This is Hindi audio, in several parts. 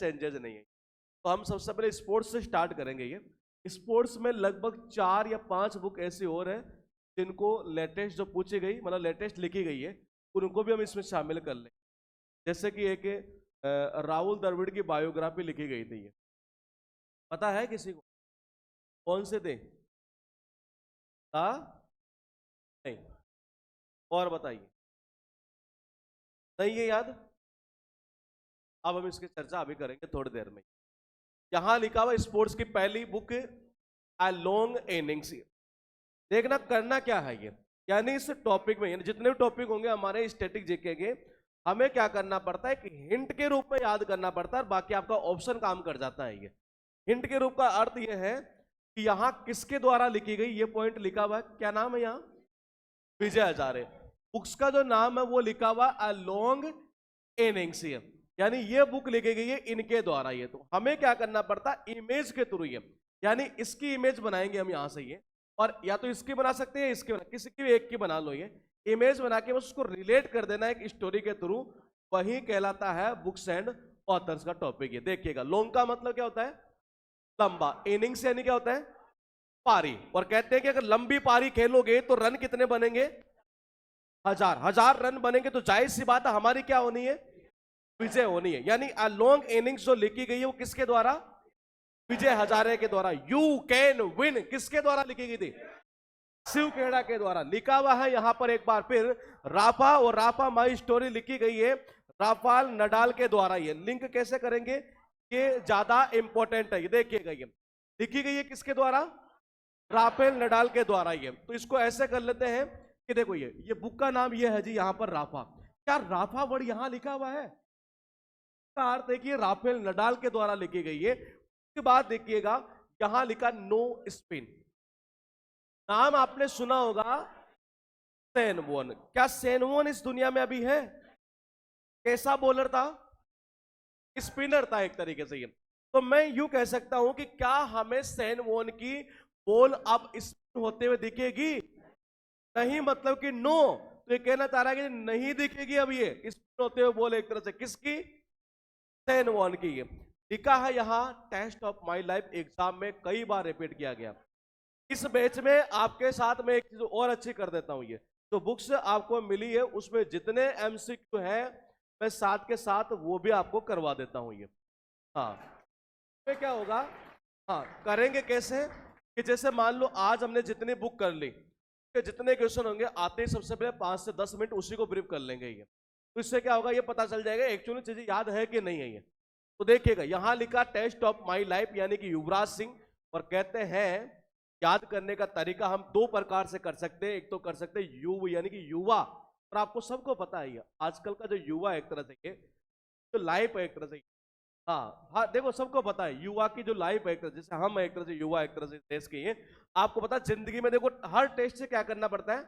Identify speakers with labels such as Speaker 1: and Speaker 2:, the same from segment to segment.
Speaker 1: चेंजेस नहीं है। तो हम सबसे पहले स्पोर्ट्स से स्टार्ट करेंगे। ये स्पोर्ट्स में लगभग 4 या 5 बुक ऐसी और है जिनको लेटेस्ट जो पूछी गई, मतलब लेटेस्ट लिखी गई है, उनको भी हम इसमें शामिल कर लें। जैसे कि एक राहुल द्रविड़ की बायोग्राफी लिखी गई थी, ये पता है किसी को कौन से थे? नहीं, और बताइए, नहीं ये याद? अब हम इसकी चर्चा अभी करेंगे थोड़ी देर में। यहां लिखा हुआ स्पोर्ट्स की पहली बुक अ लॉन्ग इनिंग्स। देखना करना क्या है ये, यानी इस टॉपिक में, यानी जितने भी टॉपिक होंगे हमारे स्टैटिक जीके के, हमें क्या करना पड़ता है कि हिंट के रूप में याद करना पड़ता है, बाकी आपका ऑप्शन काम कर जाता है। ये हिंट के रूप का अर्थ ये है कि यहां किसके द्वारा लिखी गई, ये पॉइंट लिखा हुआ है, क्या नाम है यहां? विजय हजारे। बुक्स का जो नाम है वो लिखा हुआ अ लॉन्ग इनिंग्स, यानी ये बुक लिखी गई है इनके द्वारा। ये तो हमें क्या करना पड़ता है, इमेज के थ्रू, ये यानी इसकी इमेज बनाएंगे हम यहां से ये, और या तो इसकी बना सकते हैं, इसकी बना, किसी की भी एक की बना लो। ये इमेज बना के बस उसको रिलेट कर देना एक स्टोरी के थ्रू, वही कहलाता है बुक्स एंड ऑथर्स का टॉपिक। ये देखिएगा, लॉन्ग का मतलब क्या होता है? लंबा। इनिंग्स यानी क्या होता है? पारी। और कहते हैं कि अगर लंबी पारी खेलोगे तो रन कितने बनेंगे? 1000 रन बनेंगे, तो जाहिर सी बात है हमारी क्या होनी है? विजय होनी है। यानी अ लॉन्ग इनिंग्स जो लिखी गई है वो किसके द्वारा? विजय हजारे के द्वारा। यू कैन विन किसके द्वारा लिखी गई थी? शिव खेड़ा के द्वारा। लिखा हुआ है यहां पर एक बार फिर, राफा और राफा माई स्टोरी लिखी गई है राफाल नडाल के द्वारा। ये लिंक कैसे करेंगे, ये ज्यादा इंपॉर्टेंट है। ये देखिएगा, ये लिखी गई है किसके द्वारा? राफेल नडाल के द्वारा। ये तो इसको ऐसे कर लेते हैं कि देखो, ये बुक का नाम ये है जी, यहां पर राफा। क्या राफा वर्ड यहां लिखा हुआ है? का अर्थ है कि राफेल नडाल के द्वारा लिखी गई है। उसके बाद देखिएगा यहां लिखा नो स्पिन। नाम आपने सुना होगा सेन वोन। क्या सेन वोन इस दुनिया में अभी है? कैसा बॉलर था? स्पिनर था एक तरीके से। ये तो मैं यूं कह सकता हूं कि क्या हमें सेन वोन की बॉल अब स्पिन होते हुए दिखेगी? नहीं, मतलब कि नो। तो ये कहना चाह रहा है कि नहीं दिखेगी अब ये स्पिन होते हुए बॉल, एक तरह से किसकी? सेन वॉन की। ये लिखा है यहां test of my life exam में कई बार रिपीट किया गया। इस बैच में आपके साथ में एक चीज और अच्छी कर देता हूं, ये तो बुक्स आपको मिली है उसमें जितने एमसीक्यू है मैं साथ के साथ वो भी आपको करवा देता हूं। ये हाँ, तो क्या होगा, हाँ करेंगे कैसे कि जैसे मान लो आज हमने जितनी बुक कर ली, कि जितने क्वेश्चन होंगे आते ही सबसे पहले 5 से 10 मिनट उसी को ब्रीफ कर लेंगे। ये तो इससे क्या होगा, ये पता चल जाएगा एक्चुअली चीजें याद है कि नहीं है। ये तो देखिएगा यहां लिखा टेस्ट ऑफ माई लाइफ, यानी कि युवराज सिंह। और कहते हैं याद करने का तरीका हम 2 प्रकार से कर सकते हैं। एक तो कर सकते हैं युव यानी कि युवा, और आपको सबको पता है आजकल का जो युवा एक तरह से ये जो लाइफ है एक तरह से, हाँ हाँ देखो सबको पता है युवा की जो लाइफ है एक तरह, जैसे हम एक तरह से युवा एक तरह से देश के हैं। आपको पता है जिंदगी में देखो हर टेस्ट से क्या करना पड़ता है?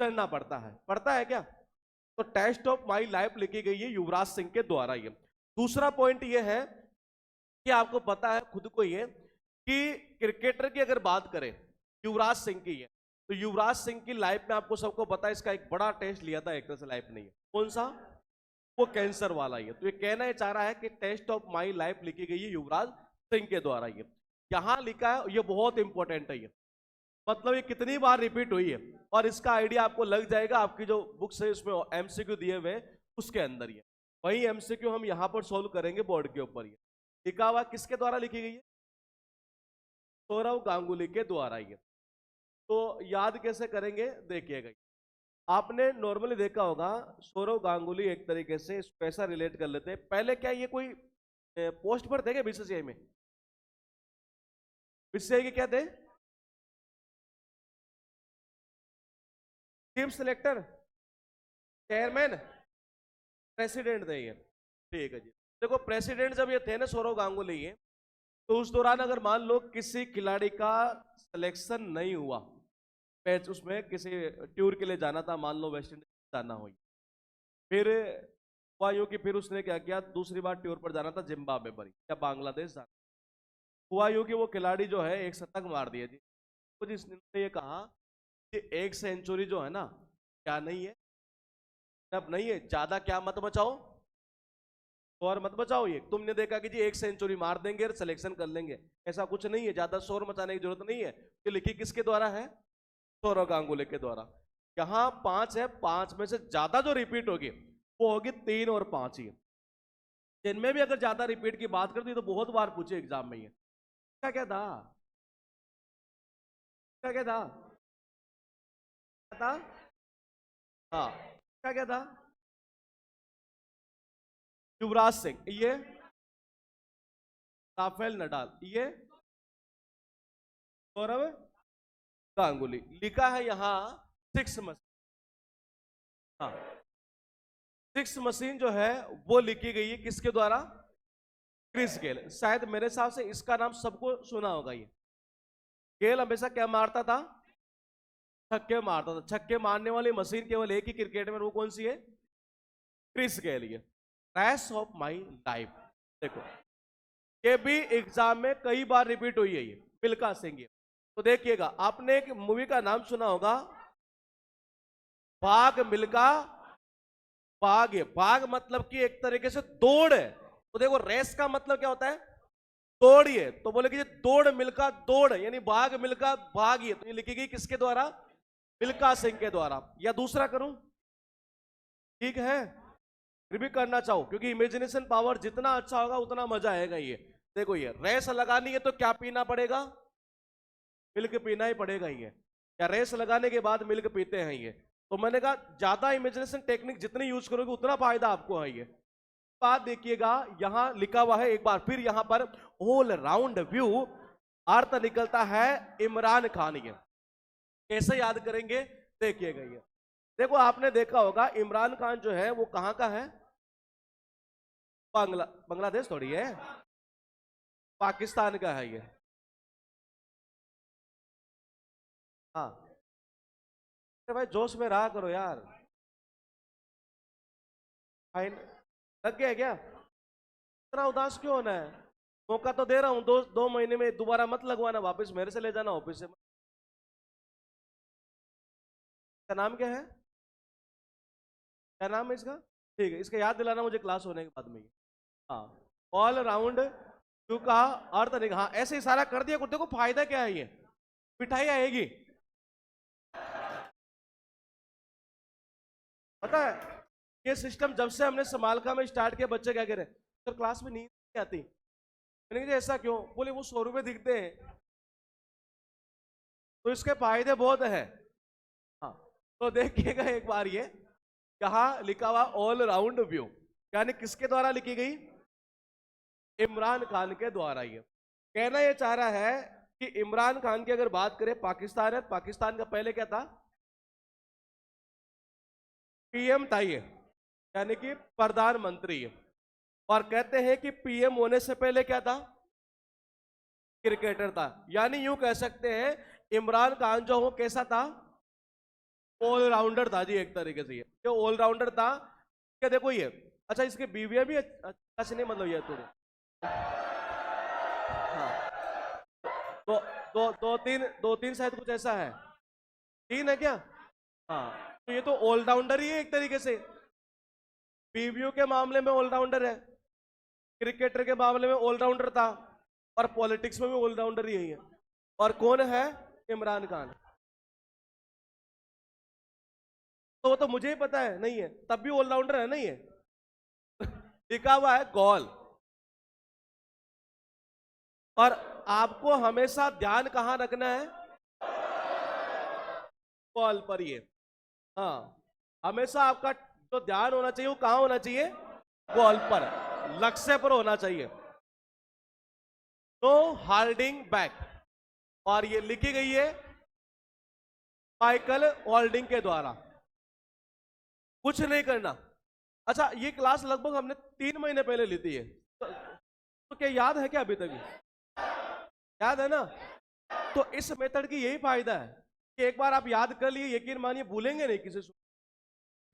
Speaker 1: चलना पड़ता है क्या? तो टेस्ट ऑफ माई लाइफ लिखी गई है युवराज सिंह के द्वारा। ये दूसरा पॉइंट ये है कि आपको पता है खुद को ये कि क्रिकेटर की अगर बात करें युवराज सिंह की है, तो युवराज सिंह की लाइफ में आपको सबको पता है इसका एक बड़ा टेस्ट लिया था एक तरह से लाइफ नहीं है। कौन सा? वो कैंसर वाला ही है। तो ये कहना ही चाह रहा है कि टेस्ट ऑफ माई लाइफ लिखी गई है युवराज सिंह के द्वारा। ये यहां लिखा है, ये बहुत इंपॉर्टेंट है। ये मतलब ये कितनी बार रिपीट हुई है, और इसका आइडिया आपको लग जाएगा आपकी जो बुक्स है उसमें एमसीक्यू दिए हुए उसके अंदर। ये वही एमसीक्यू हम यहां पर सोल्व करेंगे बोर्ड के ऊपर। ये लिखा हुआ किसके द्वारा लिखी गई है? सौरव गांगुली के द्वारा। ये तो याद कैसे करेंगे देखिएगा, आपने नॉर्मली देखा होगा सौरव गांगुली एक तरीके से इसको ऐसा रिलेट कर लेते हैं। पहले क्या ये कोई पोस्ट पर थे क्या बीसीसीआई में? बीसीसीआई के क्या थे? टीम सिलेक्टर, चेयरमैन, प्रेसिडेंट थे ये। ठीक है जी। देखो प्रेसिडेंट जब ये थे ना सौरव गांगुली ये, तो उस दौरान अगर मान लो किसी खिलाड़ी का सिलेक्शन नहीं हुआ, मैच उसमें किसी टूर के लिए जाना था, मान लो वेस्ट इंडीज जाना हो, फिर हुआ यूं कि फिर उसने क्या किया, दूसरी बार टूर पर जाना था जिम्बाब्वे पर या बांग्लादेश जाना। हुआ यूं कि वो खिलाड़ी जो है एक शतक मार दिया जी। तो जिसने ये कहा कि एक सेंचुरी जो है ना क्या नहीं है, अब नहीं है ज्यादा क्या मत बचाओ, शोर मत बचाओ। ये तुमने देखा कि जी 1 सेंचुरी मार देंगे और सिलेक्शन कर लेंगे, ऐसा कुछ नहीं है। ज्यादा शोर मचाने की जरूरत नहीं है। ये लिखी किसके द्वारा है? सौरव गांगुली के द्वारा। यहां 5 है, 5 में से ज्यादा जो रिपीट होगी वो होगी 3 और 5 ही। जिनमें भी अगर ज्यादा रिपीट की बात करती तो बहुत बार पूछे एग्जाम में ये क्या क्या था, क्या क्या था, क्या था? हाँ, क्या क्या था? युवराज सिंह, ये राफेल नडाल, ये सौरव गांगुली। लिखा है यहां 6 मशीन। हाँ, 6 मशीन जो है वो लिखी गई है किसके द्वारा? Chris Gayle. शायद मेरे हिसाब से इसका नाम सबको सुना होगा। ये गेल हमेशा क्या मारता था? छक्के मारता था। छक्के मारने वाली मशीन केवल एक ही क्रिकेट में, वो कौन सी है? Chris Gayle. ये रैश ऑफ माई लाइफ। देखो, ये भी एग्जाम में कई बार रिपीट हुई है ये मिल्खा सिंह। तो देखिएगा, आपने एक मूवी का नाम सुना होगा, भाग मिल्खा भाग। है भाग मतलब कि एक तरीके से दौड़ है। तो देखो, रेस का मतलब क्या होता है? दौड़िए। तो बोले कि ये दौड़ मिल्खा दौड़, यानी भाग मिल्खा भागिए। तो ये लिखी गई किसके द्वारा? मिल्खा सिंह के द्वारा। या दूसरा करूं? ठीक है, फिर भी करना चाहो, क्योंकि इमेजिनेशन पावर जितना अच्छा होगा उतना मजा आएगा। ये देखो, ये रेस लगानी है तो क्या पीना पड़ेगा? मिल्क पीना ही पड़ेगा। ये या रेस लगाने के बाद मिल्क पीते हैं ये। तो मैंने कहा ज्यादा इमेजिनेशन टेक्निक जितनी यूज करोगे उतना फायदा आपको है। ये बात देखिएगा, यहां लिखा हुआ है एक बार फिर यहां पर ऑल राउंड व्यू, अर्थ निकलता है इमरान खान। ये कैसे याद करेंगे? देखिएगा, ये देखो, आपने देखा होगा इमरान खान जो है वो कहां का है? बांग्लादेश थोड़ी है, पाकिस्तान का है ये। हाँ, अरे भाई जोश में रहा करो यार। फाइन लग गया क्या? इतना उदास क्यों होना है? मौका तो दे रहा हूं, 2 महीने में दोबारा मत लगवाना, वापस मेरे से ले जाना ऑफिस से। क्या नाम क्या है? क्या नाम है इसका? ठीक है, इसका याद दिलाना मुझे क्लास होने के बाद में। हाँ, ऑल राउंड व्यू का अर्थ नहीं। हाँ, ऐसे इशारा कर दिया, देखो फायदा क्या है? ये मिठाई आएगी, पता है? ये सिस्टम जब से हमने समालका में स्टार्ट किया, बच्चे क्या कह रहे हैं, सर क्लास में नींद नहीं आती। मैंने कहा ऐसा क्यों? बोले वो 100 रुपए दिखते हैं। तो इसके फायदे बहुत है। हाँ, तो देखिएगा एक बार, ये यहां लिखा हुआ ऑल राउंड व्यू, यानी किसके द्वारा लिखी गई? इमरान खान के द्वारा। ये कहना यह चाह रहा है कि इमरान खान की अगर बात करें, पाकिस्तान है, पाकिस्तान का पहले क्या था? पीएम था ये, यानी कि प्रधानमंत्री। और कहते हैं कि पीएम होने से पहले क्या था? क्रिकेटर था। यानी यूं कह सकते हैं इमरान खान जो हो कैसा था? ऑलराउंडर था जी, एक तरीके से ये ऑलराउंडर था। क्या देखो ये, अच्छा इसके बीवियां भी अच्छी नहीं, मतलब ये थोड़ी। हाँ, तो दो तीन शायद कुछ ऐसा है। 3 है क्या? हाँ, तो ये तो ऑलराउंडर ही है एक तरीके से। बीवियों के मामले में ऑलराउंडर है, क्रिकेटर के मामले में ऑलराउंडर था, और पॉलिटिक्स में भी ऑलराउंडर ही है। और कौन है? इमरान खान। तो वो तो मुझे ही पता है, नहीं है तब भी ऑलराउंडर है, नहीं है? लिखा हुआ है गोल। और आपको हमेशा ध्यान कहां रखना है? गोल पर। ये हाँ, हमेशा आपका जो ध्यान होना चाहिए वो कहां होना चाहिए? गोल पर, लक्ष्य पर होना चाहिए। No holding back. और ये लिखी गई है माइकल होल्डिंग के द्वारा। कुछ नहीं करना। अच्छा, ये क्लास लगभग हमने 3 महीने पहले ली थी। तो क्या याद है क्या अभी तक? याद है ना? तो इस मेथड की यही फायदा है कि एक बार आप याद कर लिए, यकीन मानिए भूलेंगे नहीं किसी से।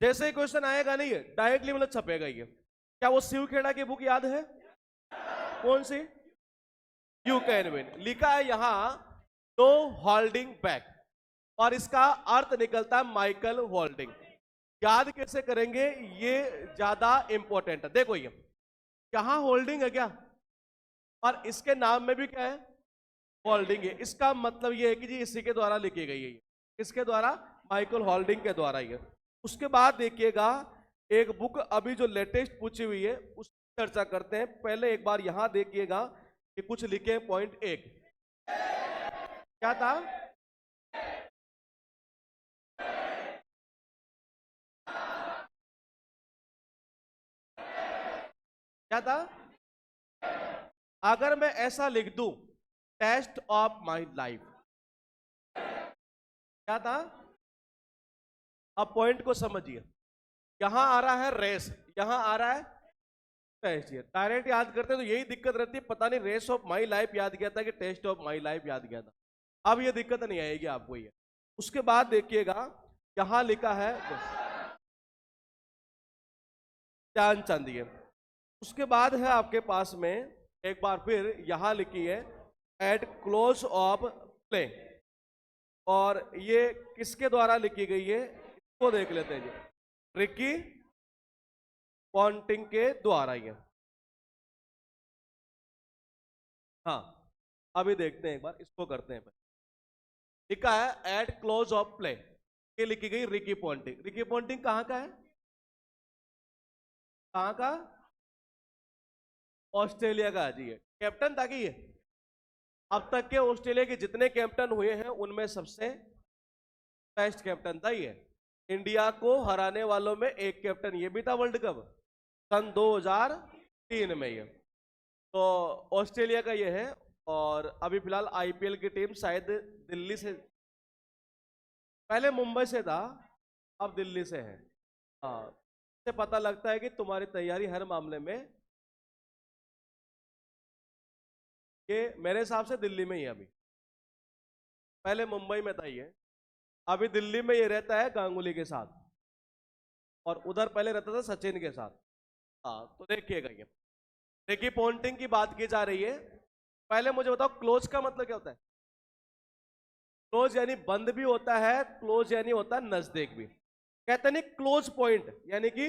Speaker 1: जैसे ही क्वेश्चन आएगा नहीं है डायरेक्टली मतलब छपेगा ये। क्या वो शिव खेड़ा की बुक याद है? कौन सी? You can win. लिखा है यहां नो होल्डिंग बैक, और इसका अर्थ निकलता है माइकल होल्डिंग। याद कैसे करेंगे? ये ज्यादा इंपॉर्टेंट है। देखो, ये यहां होल्डिंग है क्या, और इसके नाम में भी क्या है, होल्डिंग है। इसका मतलब ये है कि जी इसी के द्वारा लिखी गई है ये, किसके द्वारा, माइकल होल्डिंग के द्वारा ये। उसके बाद देखिएगा एक बुक अभी जो लेटेस्ट पूछी हुई है उसकी चर्चा करते हैं। पहले एक बार यहां देखिएगा कि कुछ लिखे पॉइंट एक, क्या था, क्या था, अगर मैं ऐसा लिख दूं, टेस्ट ऑफ माई लाइफ, क्या था। अब पॉइंट को समझिए, यहां आ रहा है रेस, यहां आ रहा है टेस्ट। डायरेक्ट याद करते हैं तो यही दिक्कत रहती है, पता नहीं रेस ऑफ माई लाइफ याद किया था कि टेस्ट ऑफ माई लाइफ याद किया था। अब ये दिक्कत नहीं आएगी आपको ये। उसके बाद देखिएगा यहां लिखा है ध्यानचंद ये। उसके बाद है आपके पास में एक बार फिर यहां लिखी है एट क्लोज ऑफ प्ले, और ये किसके द्वारा लिखी गई है, इसको देख लेते हैं जी, रिकी पॉन्टिंग के द्वारा ये। हाँ, अभी देखते हैं एक बार, इसको करते हैं। लिखा है एट क्लोज ऑफ प्ले, ये लिखी गई रिकी पॉन्टिंग। रिकी पॉन्टिंग कहां का है, कहां का, ऑस्ट्रेलिया का जी है, कैप्टन था कि ये। अब तक के ऑस्ट्रेलिया के जितने कैप्टन हुए हैं उनमें सबसे बेस्ट कैप्टन था ये। इंडिया को हराने वालों में एक कैप्टन ये भी था वर्ल्ड कप सन 2003 में ये। तो ऑस्ट्रेलिया का ये है, और अभी फिलहाल आईपीएल की टीम शायद दिल्ली से, पहले मुंबई से था, अब दिल्ली से है। हाँ, इससे पता लगता है कि तुम्हारी तैयारी हर मामले में, ये मेरे हिसाब से दिल्ली में ही है अभी, पहले मुंबई में था ये, अभी दिल्ली में ये रहता है गांगुली के साथ, और उधर पहले रहता था सचिन के साथ। हाँ, तो देखिएगा ये, देखिए पॉन्टिंग की बात की जा रही है। पहले मुझे बताओ क्लोज का मतलब क्या होता है। क्लोज यानी बंद भी होता है, क्लोज यानी होता है नजदीक भी। कहते नहीं क्लोज पॉइंट यानी कि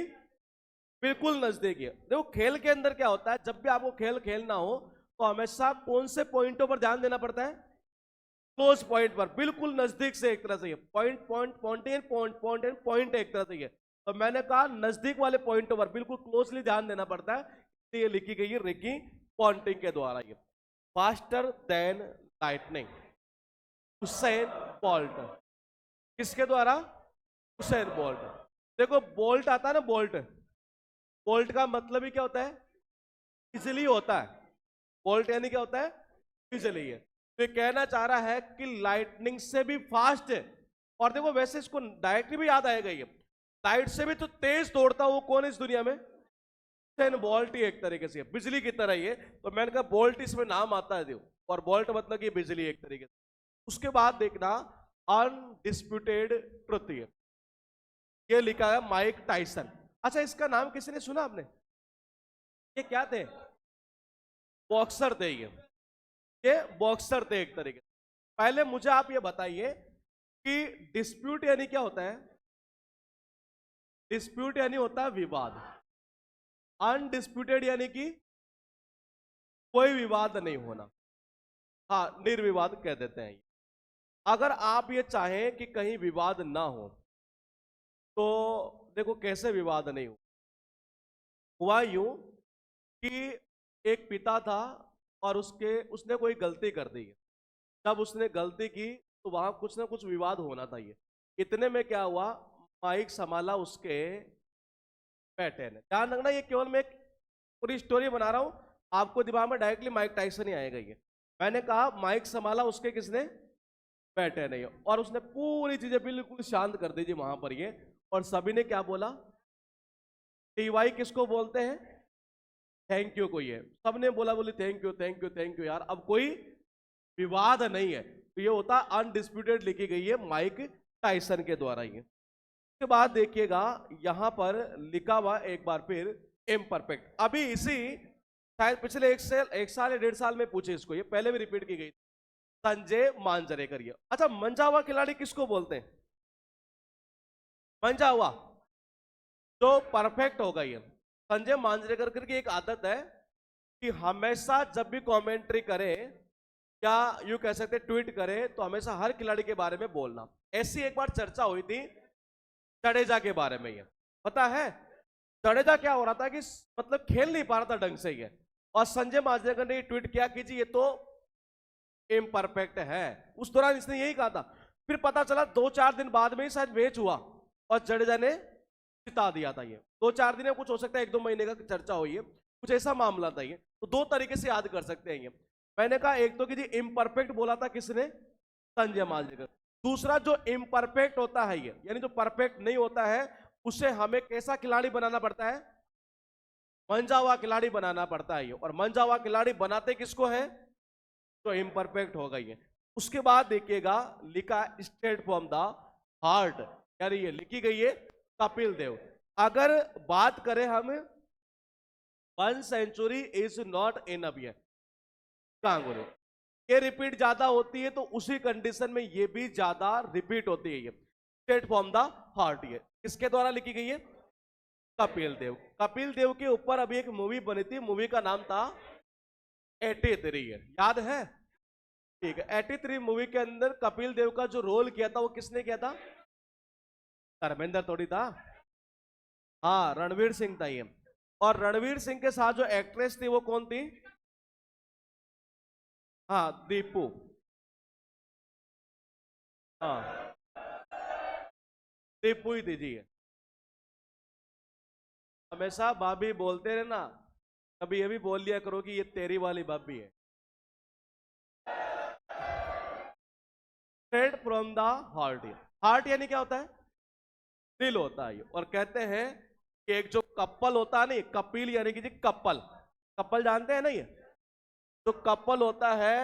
Speaker 1: बिल्कुल नजदीक है। देखो खेल के अंदर क्या होता है, जब भी आपको खेल खेलना हो तो हमेशा कौन से पॉइंटों पर ध्यान देना पड़ता है, क्लोज पॉइंट पर, बिल्कुल नजदीक से। एक तरह से ये point point point and point point and point एक तरह से ये। तो मैंने कहा नजदीक वाले पॉइंटों पर बिल्कुल क्लोजली ध्यान देना पड़ता है, इसलिए ये लिखी गई है रिकी पॉन्टिंग के द्वारा ये। Faster than lightning, Usain Bolt, किसके द्वारा, हुसैन बोल्ट। देखो बोल्ट आता है ना, बोल्ट, बोल्ट का मतलब ही क्या होता है, इजिली होता है। बोल्ट यानी क्या होता है, इजिली है। तो ये कहना चाह रहा है कि लाइटनिंग से भी फास्ट है। और देखो वैसे इसको डायरेक्टली भी याद आएगा, ये लाइट से भी तो तेज दौड़ता हो कौन है इस दुनिया में, हुसैन बोल्ट ही एक तरीके से बिजली की तरह ही है। तो मैंने कहा बोल्ट इसमें नाम आता है देखो, और बोल्ट मतलब कि बिजली एक तरीके से। उसके बाद देखना अनडिस्प्यूटेड ट्रुथ, ये लिखा है माइक टाइसन। अच्छा, इसका नाम किसी ने सुना आपने, ये क्या थे, बॉक्सर थे ये बॉक्सर थे एक तरीके से। पहले मुझे आप ये बताइए कि डिस्प्यूट यानी क्या होता है। डिस्प्यूट यानी होता है विवाद, अनडिस्प्यूटेड यानी कि कोई विवाद नहीं होना, हाँ निर्विवाद कह देते हैं। अगर आप ये चाहें कि कहीं विवाद ना हो तो देखो कैसे विवाद नहीं हो, हुआ यूं कि एक पिता था और उसने कोई गलती कर दी। जब उसने गलती की तो वहां कुछ ना कुछ विवाद होना था। ये इतने में क्या हुआ, माइक संभाला उसके बेटे ने। ध्यान रखना, ये केवल मैं एक पूरी स्टोरी बना रहा हूं, आपको दिमाग में डायरेक्टली माइक टाइसन ही आएगा। ये मैंने कहा माइक संभाला उसके किसने, बेटे नहीं, और उसने पूरी चीजें बिल्कुल शांत कर दी जी वहां पर ये। और सभी ने क्या बोला, टीवाई किसको बोलते हैं, थैंक यू को। ये सबने बोला, बोली thank you thank you thank you यार, अब कोई विवाद नहीं है। तो ये होता अनडिस्प्यूटेड लिखी गई है माइक टाइसन के द्वारा। ये उसके बाद देखिएगा यहां पर लिखा हुआ एक बार फिर इम्परफेक्ट। अभी इसी शायद पिछले एक साल या 1.5 साल में पूछे इसको, ये पहले भी रिपीट की गई, संजय मांजरेकर। ये अच्छा, मंजा हुआ खिलाड़ी किसको बोलते हैं, मंजा हुआ जो परफेक्ट होगा। ये संजय मांजरेकर की एक आदत है, कि हमेशा जब भी कमेंट्री करें या यूं कह सकते ट्वीट करें तो हमेशा हर खिलाड़ी के बारे में बोलना। ऐसी एक बार चर्चा हुई थी जडेजा के बारे में, ये पता है जडेजा क्या हो रहा था कि मतलब खेल नहीं पा रहा था ढंग से ये, और संजय मांजरेकर ने ट्वीट किया कि जी ये तो इम्परफेक्ट है। उस दौरान इसने यही कहा था। फिर पता चला 2-4 दिन बाद में ही शायद मैच हुआ और जडेजा ने जिता दिया था। ये 2-4 दिन में कुछ हो सकता है, 1-2 महीने का चर्चा हुई है, कुछ ऐसा मामला था ये। तो दो तरीके से याद कर सकते हैं ये। मैंने कहा एक तो कि जी इम्परफेक्ट बोला था किसने, संजय मांजरेकर। दूसरा जो इम्परफेक्ट होता है ये, यानी जो परफेक्ट नहीं होता है, उसे हमें कैसा खिलाड़ी बनाना पड़ता है, मंझा हुआ खिलाड़ी बनाना पड़ता है ये। और मंझा हुआ खिलाड़ी बनाते किसको है, तो इम्परफेक्ट हो गई है। उसके बाद देखिएगा लिखा स्ट्रेट फ्रॉम द हार्ट, यानी ये लिखी गई है कपिल देव। अगर बात करें हम 1 century is not enough, Ganguly ये रिपीट ज्यादा होती है तो उसी कंडीशन में ये भी ज्यादा रिपीट होती है। ये स्ट्रेट फ्रॉम द हार्ट ये किसके द्वारा लिखी गई है, कपिल देव। कपिल देव के ऊपर अभी एक मूवी बनी थी, मूवी का नाम था 83 है, याद है, ठीक है। 83 मूवी के अंदर कपिल देव का जो रोल किया था वो किसने किया था, धर्मेंद्र थोड़ी था, हाँ रणवीर सिंह था ये। और रणवीर सिंह के साथ जो एक्ट्रेस थी वो कौन थी, हाँ दीपू, हाँ दीपू ही दीजिए। हमेशा भाभी बोलते रहे ना, कभी ये भी बोल लिया करो कि ये तेरी वाली भाभी है। Straight from the heart, heart यानी क्या होता है, दिल होता है। और कहते हैं कि एक जो कपल होता है, नहीं कपिल यानी कि जी कपल, कपल जानते हैं ना ये, जो कपल होता है,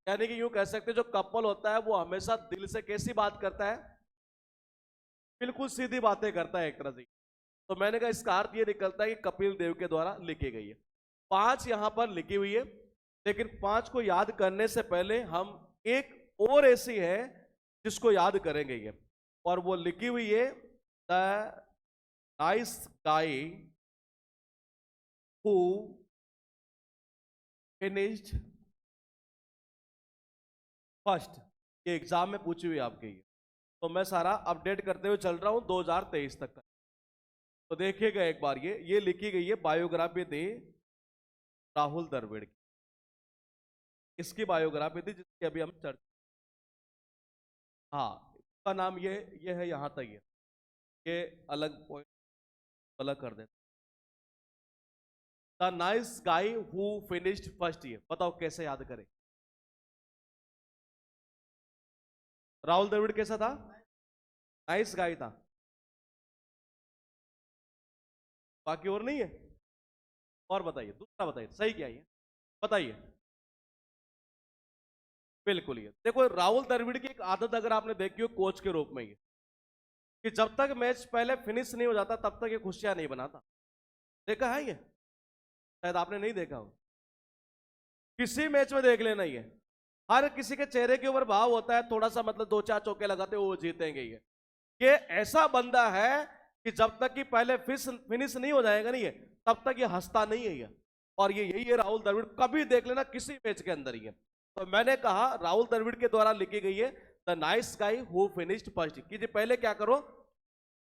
Speaker 1: यानी कि यूं कह सकते हैं जो कपल होता है वो हमेशा दिल से कैसी बात करता है, बिल्कुल सीधी बातें करता है एक तरह से। तो मैंने कहा इसका अर्थ ये निकलता है कि कपिल देव के द्वारा लिखी गई है। 5 यहां पर लिखी हुई है, लेकिन 5 को याद करने से पहले हम एक और ऐसी है जिसको याद करेंगे ये, और वो लिखी हुई है the nice guy who finished first. ये एग्जाम में पूछी हुई आपके ये, तो मैं सारा अपडेट करते हुए चल रहा हूं 2023 तक का। तो देखिएगा एक बार ये लिखी गई है बायोग्राफी थी राहुल द्रविड़ की, इसकी बायोग्राफी थी जिसकी अभी हम चर्चा, हाँ इसका नाम ये है, यहां तक ये अलग पॉइंट अलग कर देते। The nice guy who finished first, ये बताओ कैसे याद करें। राहुल द्रविड़ कैसा था, नाइस गाय था, बाकी और नहीं है। और बताइए दूसरा, बताइए सही क्या है, बताइए। बिल्कुल ये देखो राहुल द्रविड़ की एक आदत अगर आपने देखी हो कोच के रूप में, ये कि जब तक मैच पहले फिनिश नहीं हो जाता तब तक ये खुशियां नहीं बनाता। देखा है ये, शायद आपने नहीं देखा हो, किसी मैच में देख लेना, ये हर किसी के चेहरे के ऊपर भाव होता है थोड़ा सा, मतलब 2-4 चौके लगाते वो जीतेंगे। ये ऐसा बंदा है कि जब तक कि पहले फिनिश नहीं हो जाएगा नहीं, ये तब तक ये हंसता नहीं है ये। और ये यही है राहुल द्रविड़, कभी देख लेना किसी मैच के अंदर ये। तो मैंने कहा राहुल द्रविड़ के द्वारा लिखी गई है the nice guy who finished first, कि जी पहले क्या करो,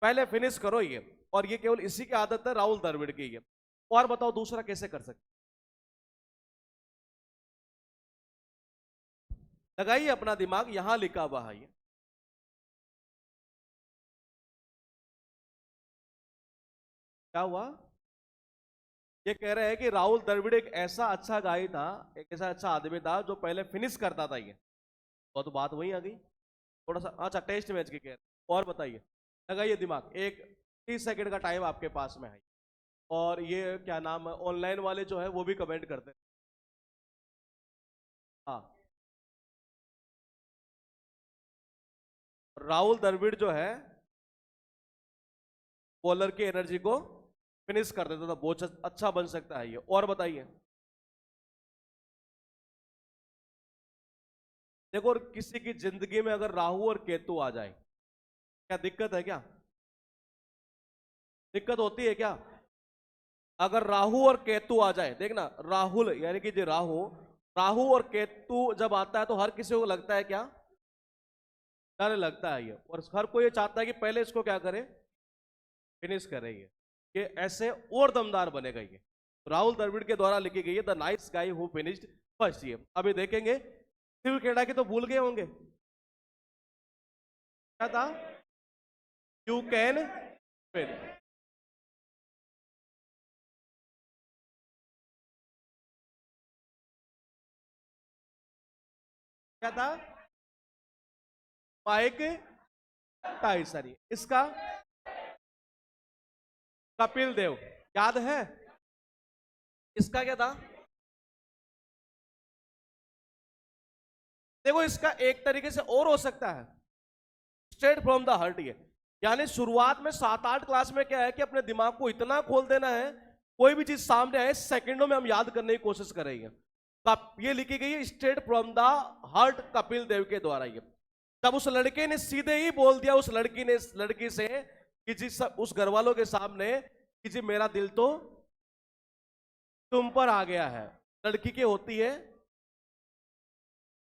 Speaker 1: पहले फिनिश करो ये। और ये केवल इसी की आदत है राहुल द्रविड़ की ये। और बताओ दूसरा कैसे कर सकते, लगाइए अपना दिमाग, यहां लिखा हुआ है ये। क्या हुआ, ये कह रहे हैं कि राहुल द्रविड़ एक ऐसा अच्छा गाय था, एक ऐसा अच्छा आदमी था जो पहले फिनिश करता था ये। तो बात वही आ गई थोड़ा सा। अच्छा टेस्ट मैच की कह रहे, और बताइए, लगाइए दिमाग, एक 30 सेकंड का टाइम आपके पास में है। और ये क्या नाम है, ऑनलाइन वाले जो है वो भी कमेंट करते हैं। हाँ राहुल द्रविड़ जो है बॉलर की एनर्जी को फिनिश कर देता था, बहुत अच्छा बन सकता है ये। और बताइए, देखो किसी की जिंदगी में अगर राहु और केतु आ जाए, क्या दिक्कत है क्या, दिक्कत होती है क्या, अगर राहु और केतु आ जाए, देखना राहुल यानी कि जो राहु, राहु और केतु जब आता है तो हर किसी को लगता है क्या, डर लगता है ये, और हर कोई ये चाहता है कि पहले इसको क्या करे, फिनिश करेंगे, ये ऐसे और दमदार बनेगा ये। राहुल द्रविड़ के द्वारा लिखी गई है the nice guy who finished first. ये अभी देखेंगे शिव खेड़ा की तो भूल गए होंगे, क्या था, यू कैन विन। क्या था, माइक टाइसन। इसका कपिल देव, याद है, इसका क्या था, देखो इसका एक तरीके से और हो सकता है, स्ट्रेट फ्रॉम द हार्ट। ये यानी शुरुआत में 7-8 क्लास में क्या है कि अपने दिमाग को इतना खोल देना है, कोई भी चीज सामने आए सेकंडों में हम याद करने की कोशिश करेंगे। ये लिखी गई है straight from the heart Kapil Dev के द्वारा। ये जब उस लड़के ने सीधे ही बोल दिया, उस लड़की ने लड़की से कि जी उस घर वालों के सामने कि जी मेरा दिल तो तुम पर आ गया है। लड़की की होती है,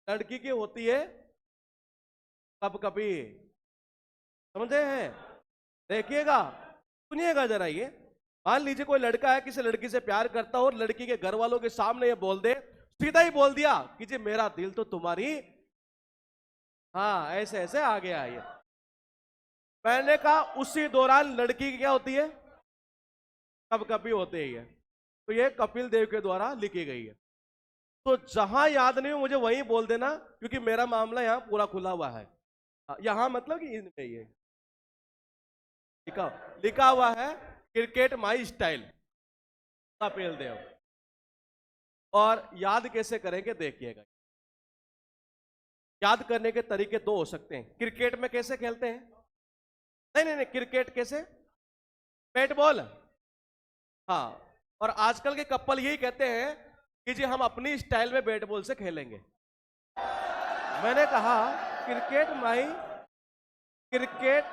Speaker 1: लड़की की होती है कब कभी, समझे हैं, देखिएगा सुनिएगा जरा। ये मान लीजिए कोई लड़का है किसी लड़की से प्यार करता हो और लड़की के घर वालों के सामने ये बोल दे, सीधा ही बोल दिया कि जी मेरा दिल तो तुम्हारी, हाँ ऐसे ऐसे आ गया। ये मैंने कहा उसी दौरान लड़की की क्या होती है, कब कभी होते ही है। तो ये कपिल देव के द्वारा लिखी गई है। तो जहां याद नहीं हो मुझे वहीं बोल देना, क्योंकि मेरा मामला यहां पूरा खुला हुआ है। यहां मतलब कि इनमें ये लिखा लिखा हुआ है cricket my style Kapil Dev. और याद कैसे करेंगे देखिएगा। याद करने के तरीके दो हो सकते हैं। क्रिकेट में कैसे खेलते हैं, नहीं नहीं नहीं, क्रिकेट कैसे, बैट बॉल, हाँ। और आजकल के कपल यही कहते हैं कि जी हम अपनी स्टाइल में बैट बॉल से खेलेंगे। मैंने कहा क्रिकेट माई क्रिकेट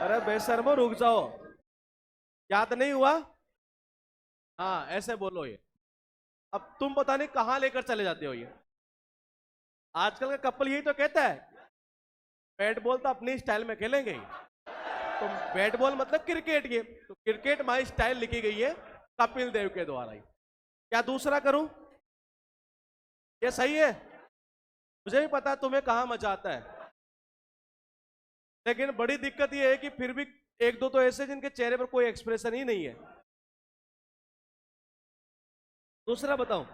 Speaker 1: अरे बेशर्मो रुक जाओ, याद नहीं हुआ, हाँ ऐसे बोलो। ये अब तुम पता नहीं कहां लेकर चले जाते हो। ये आजकल का कपल यही तो कहता है बैट बॉल तो अपनी स्टाइल में खेलेंगे ही। तो बैट बॉल मतलब क्रिकेट, ये तो क्रिकेट माई स्टाइल लिखी गई है कपिल देव के द्वारा ही। क्या दूसरा करूं, ये सही है, मुझे भी पता है तुम्हें कहां मजा आता है, लेकिन बड़ी दिक्कत ये है कि फिर भी एक दो तो ऐसे जिनके चेहरे पर कोई एक्सप्रेशन ही नहीं है। दूसरा बताऊं,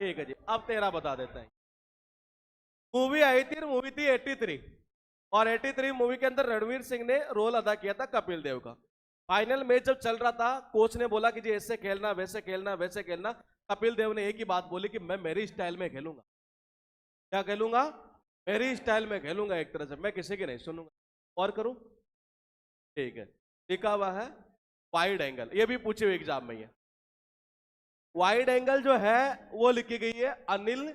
Speaker 1: ठीक है जी, अब तेरा बता देता है। मूवी आई थी, मूवी थी 83, और 83 मूवी के अंदर रणवीर सिंह ने रोल अदा किया था कपिल देव का। फाइनल मैच जब चल रहा था कोच ने बोला कि जी ऐसे खेलना वैसे खेलना वैसे खेलना, कपिल देव ने एक ही बात बोली कि मैं मेरी स्टाइल में खेलूंगा। क्या खेलूंगा, मेरी स्टाइल में खेलूंगा, एक तरह से मैं किसी की नहीं सुनूंगा। और करूं, ठीक है, लिखा हुआ है वाइड एंगल, ये भी पूछे हुए एग्जाम में। ये वाइड एंगल जो है वो लिखी गई है अनिल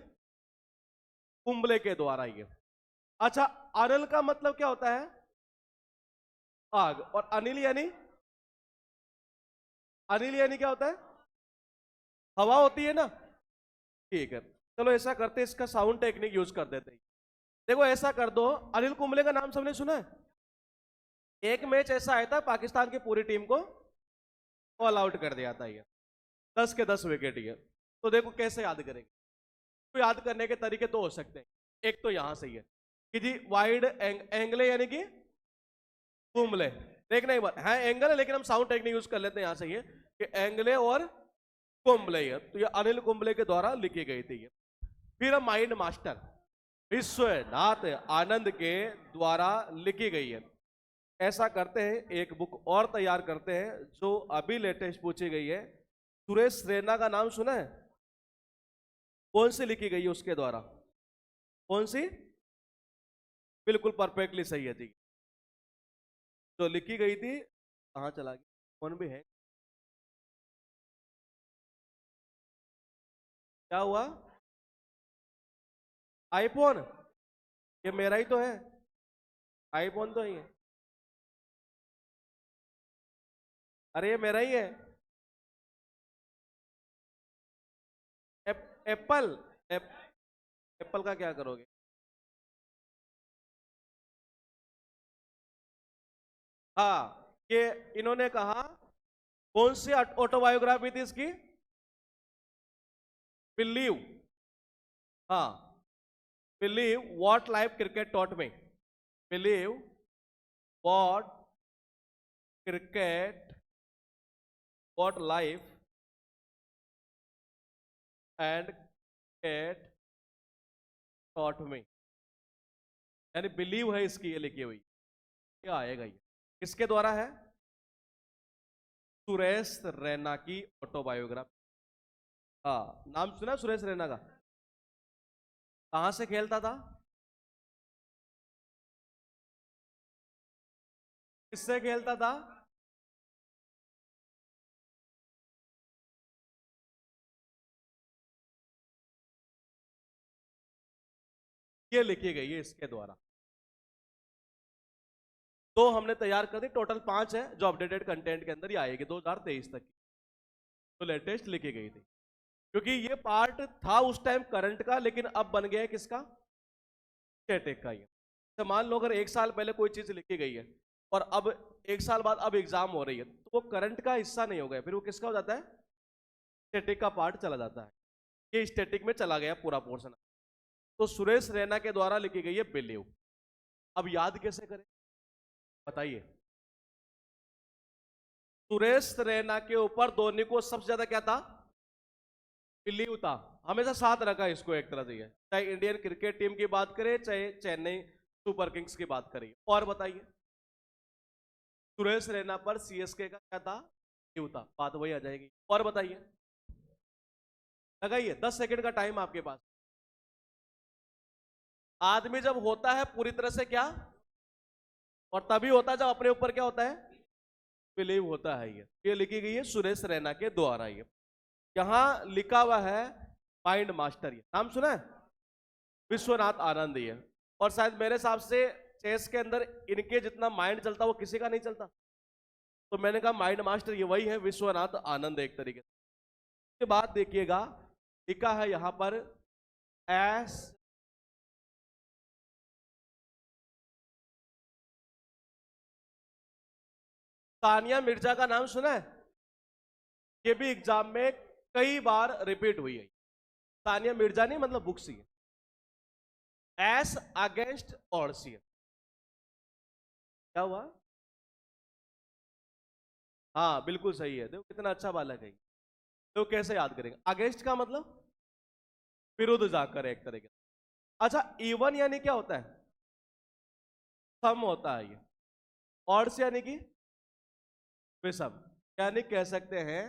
Speaker 1: कुंबले के द्वारा। ये अच्छा, अनिल का मतलब क्या होता है, आग, और अनिल यानी, अनिल यानी क्या होता है, हवा होती है ना। ठीक है, चलो ऐसा करते हैं, इसका साउंड टेक्निक यूज कर देते हैं। देखो ऐसा कर दो, अनिल कुंबले का नाम सबने सुना है। एक मैच ऐसा आया था पाकिस्तान की पूरी टीम को ऑल आउट कर दिया था ये, 10 के 10 विकेट। ये तो देखो कैसे याद करेंगे, तो याद करने के तरीके दो हो सकते हैं। एक तो यहां से ही है कि जी वाइड एंगले यानी कि कुंबले, देखना एक बार है एंगल है, लेकिन हम साउंड टेक्निक यूज कर लेते हैं यहां से, ये कि एंगले और कुंबले। ये तो ये अनिल कुंबले के द्वारा लिखी गई थी। ये फिर माइंड मास्टर विश्वनाथ आनंद के द्वारा लिखी गई है। ऐसा करते हैं, एक बुक और तैयार करते हैं जो अभी लेटेस्ट पूछी गई है। सुरेश रैना का नाम सुना है, कौन सी लिखी गई है उसके द्वारा, कौन सी, बिल्कुल परफेक्टली सही है जी, जो लिखी गई थी। कहां चला गया, कौन भी है, क्या हुआ, आईफोन, ये मेरा ही तो है। आईफोन तो ही है। अरे ये मेरा ही है। एप्पल। एप्पल का क्या करोगे? हाँ, ये इन्होंने कहा कौन सी ऑटोबायोग्राफी थी इसकी? बिलीव। हाँ, believe what life cricket taught me. Believe what cricket what life and cricket taught me. यानी बिलीव है इसकी, ये लिखी हुई। क्या आएगा ये? किसके द्वारा है? सुरेश रैना की ऑटोबायोग्राफी। हाँ, नाम सुना सुरेश रैना का? कहां से खेलता था? किससे खेलता था? ये लिखी गई है इसके द्वारा। तो हमने तैयार कर दी, टोटल 5 है जो अपडेटेड कंटेंट के अंदर ही आएगी 2023 तक की, तो लेटेस्ट लिखी गई थी। क्योंकि ये पार्ट था उस टाइम करंट का, लेकिन अब बन गया है किसका? स्टैटिक का। ये तो मान लो अगर 1 साल पहले कोई चीज लिखी गई है और अब 1 साल बाद अब एग्जाम हो रही है, तो वो करंट का हिस्सा नहीं हो गया, फिर वो किसका हो जाता है? स्टैटिक का पार्ट चला जाता है। ये स्टैटिक में चला गया पूरा पोर्शन। तो सुरेश रैना के द्वारा लिखी गई है बिलीव। अब याद कैसे करें बताइए? सुरेश रैना के ऊपर धोनी को सबसे ज्यादा क्या था? बिलीव था। हमेशा साथ रखा इसको एक तरह से, ये चाहे इंडियन क्रिकेट टीम की बात करें चाहे चेन्नई सुपर किंग्स की बात करिए। और बताइए, सुरेश रैना पर सीएसके का क्या था? बिलीव था। बात वही आ जाएगी। और बताइए, लगाइए, 10 सेकंड का टाइम आपके पास। आदमी जब होता है पूरी तरह से क्या, और तभी होता है जब अपने ऊपर क्या होता है? बिलीव होता है। ये लिखी गई है सुरेश रैना के द्वारा। ये यहां लिखा हुआ है माइंड मास्टर। ये नाम सुना है? विश्वनाथ आनंद। ये और शायद मेरे हिसाब से चेस के अंदर इनके जितना माइंड चलता वो किसी का नहीं चलता। तो मैंने कहा माइंड मास्टर ये वही है, विश्वनाथ आनंद एक तरीके से। उसके बाद देखिएगा लिखा है यहां पर एस। सानिया मिर्जा का नाम सुना है? ये भी एग्जाम में कई बार रिपीट हुई है। सानिया मिर्जा नहीं, मतलब बुक्स ही एस अगेंस्ट ऑड्स। क्या हुआ? हाँ बिल्कुल सही है। देखो कितना अच्छा बालक है। तो कैसे याद करेंगे? अगेंस्ट का मतलब विरुद्ध जाकर एक तरीके से। अच्छा, इवन यानी क्या होता है? सम होता है ये। ऑड्स यानी कि विषम। यानी कह सकते हैं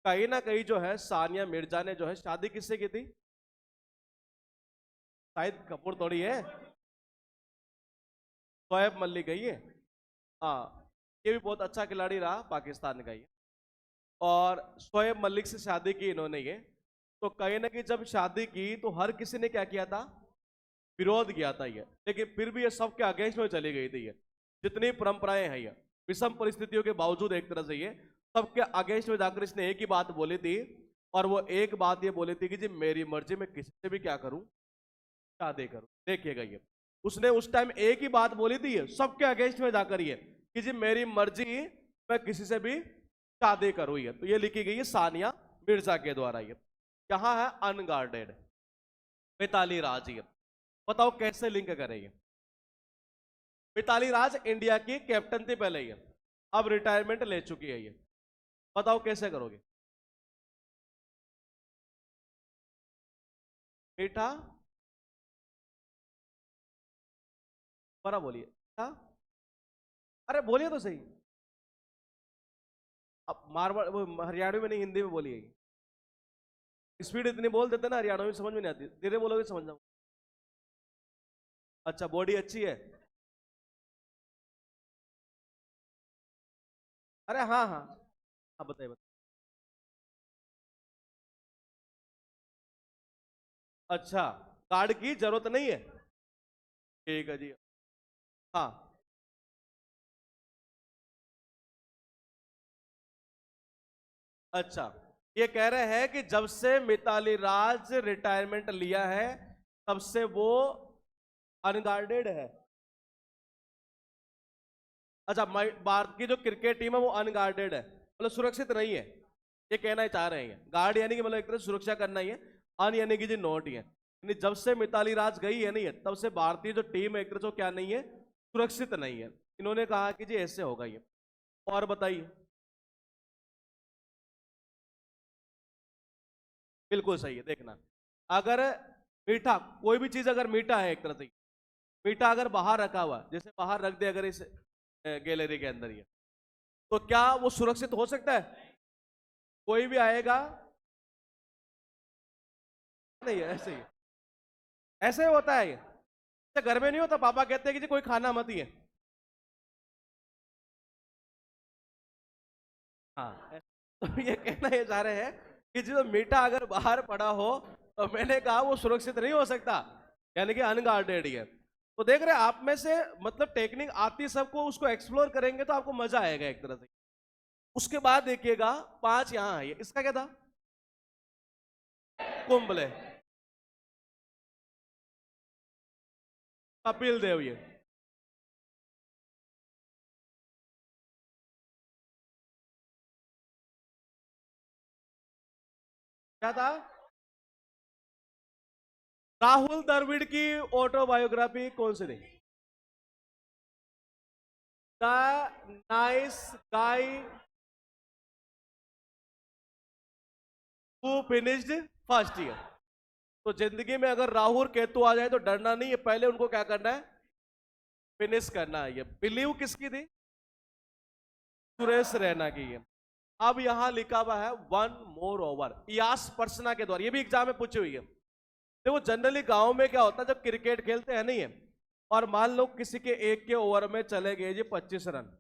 Speaker 1: कहीं ना कहीं जो है सानिया मिर्जा ने जो है शादी किससे की थी? शाहिद कपूर थोड़ी है, शोएब मलिक है ये। हाँ, ये भी बहुत अच्छा खिलाड़ी रहा पाकिस्तान का ये। और शोएब मलिक से शादी की इन्होंने ये। तो कहीं ना कहीं जब शादी की तो हर किसी ने क्या किया था? विरोध किया था ये। लेकिन फिर भी ये सबके अगेंस्ट में चली गई थी ये। जितनी परंपराएं हैं ये, विषम परिस्थितियों के बावजूद एक तरह से ये सबके अगेंस्ट में जाकर इसने एक ही बात बोली थी। और वो एक बात ये बोली थी कि जी मेरी मर्जी में किसी से भी क्या करूं? शादी करूं। देखिएगा ये, उसने उस टाइम एक ही बात बोली थी ये सबके अगेंस्ट में जाकर ये कि जी मेरी मर्जी, मैं किसी से भी शादी करूं। ये तो ये लिखी गई है सानिया मिर्जा के द्वारा। ये कहां है? अनगार्डेड। मिताली राज। ये बताओ कैसे लिंक करेंगे? मिताली राज इंडिया की कैप्टन थी पहले ये, अब रिटायरमेंट ले चुकी है ये। बताओ कैसे करोगे? मीठा। बड़ा बोलिए। मीठा। अरे बोलिए तो सही। अब मारवाड़ वो हरियाणवी में नहीं, हिंदी में बोलिए। स्पीड इतनी बोल देते ना हरियाणवी में समझ में नहीं आती, धीरे बोलोगे समझ जाऊँ। अच्छा, बॉडी अच्छी है। अरे हाँ हाँ। हाँ बताइए बताइए। अच्छा, कार्ड की जरूरत नहीं है। ठीक है जी। हाँ, अच्छा, ये कह रहे हैं कि जब से मिताली राज रिटायरमेंट लिया है तब से वो अनगार्डेड है। अच्छा, भारत की जो क्रिकेट टीम है वो अनगार्डेड है, मतलब सुरक्षित नहीं है, ये कहना ही चाह रहे हैं। गार्ड यानी कि मतलब एक तरह से सुरक्षा करना ही है, अन यानी कि जी नोट ही है। यानी जब से मिताली राज गई है नहीं है तब से भारतीय जो टीम है एक तरह से वो क्या नहीं है, सुरक्षित नहीं है। इन्होंने कहा कि जी ऐसे होगा ये। और बताइए। बिल्कुल सही है। देखना, अगर मीठा, कोई भी चीज अगर मीठा है एक तरह से, मीठा अगर बाहर रखा हुआ, जैसे बाहर रख दे अगर इस गैलरी के अंदर ये, तो क्या वो सुरक्षित हो सकता है? कोई भी आएगा, नहीं है ऐसे ही, ऐसे ही होता है ये। अच्छा, घर में नहीं होता, पापा कहते हैं कि जी कोई खाना मत ही है। हाँ, तो ये कहना ये चाह रहे हैं कि जो मीठा अगर बाहर पड़ा हो तो मैंने कहा वो सुरक्षित नहीं हो सकता, यानी कि अनगार्डेड ही है। तो देख रहे हैं आप में से, मतलब टेक्निक आती सबको, उसको एक्सप्लोर करेंगे तो आपको मजा आएगा एक तरह से। उसके बाद देखिएगा, 5 यहां है, इसका क्या था? कुंबले, कपिल देव ये। क्या था? राहुल द्रविड़ की ऑटोबायोग्राफी कौन सी थी? The nice guy who finished first year. तो जिंदगी में अगर राहुल केतु आ जाए तो डरना नहीं है, पहले उनको क्या करना है, फिनिश करना है। ये बिलीव किसकी थी? सुरेश रैना की है। अब यहां लिखा हुआ है 1 मोर ओवर, यास पर्सना के द्वारा, ये भी एग्जाम में पूछी हुई है। देखो जनरली गांव में क्या होता है जब क्रिकेट खेलते हैं नहीं है, और मान लो किसी के एक के ओवर में चले गए जी 25 रन,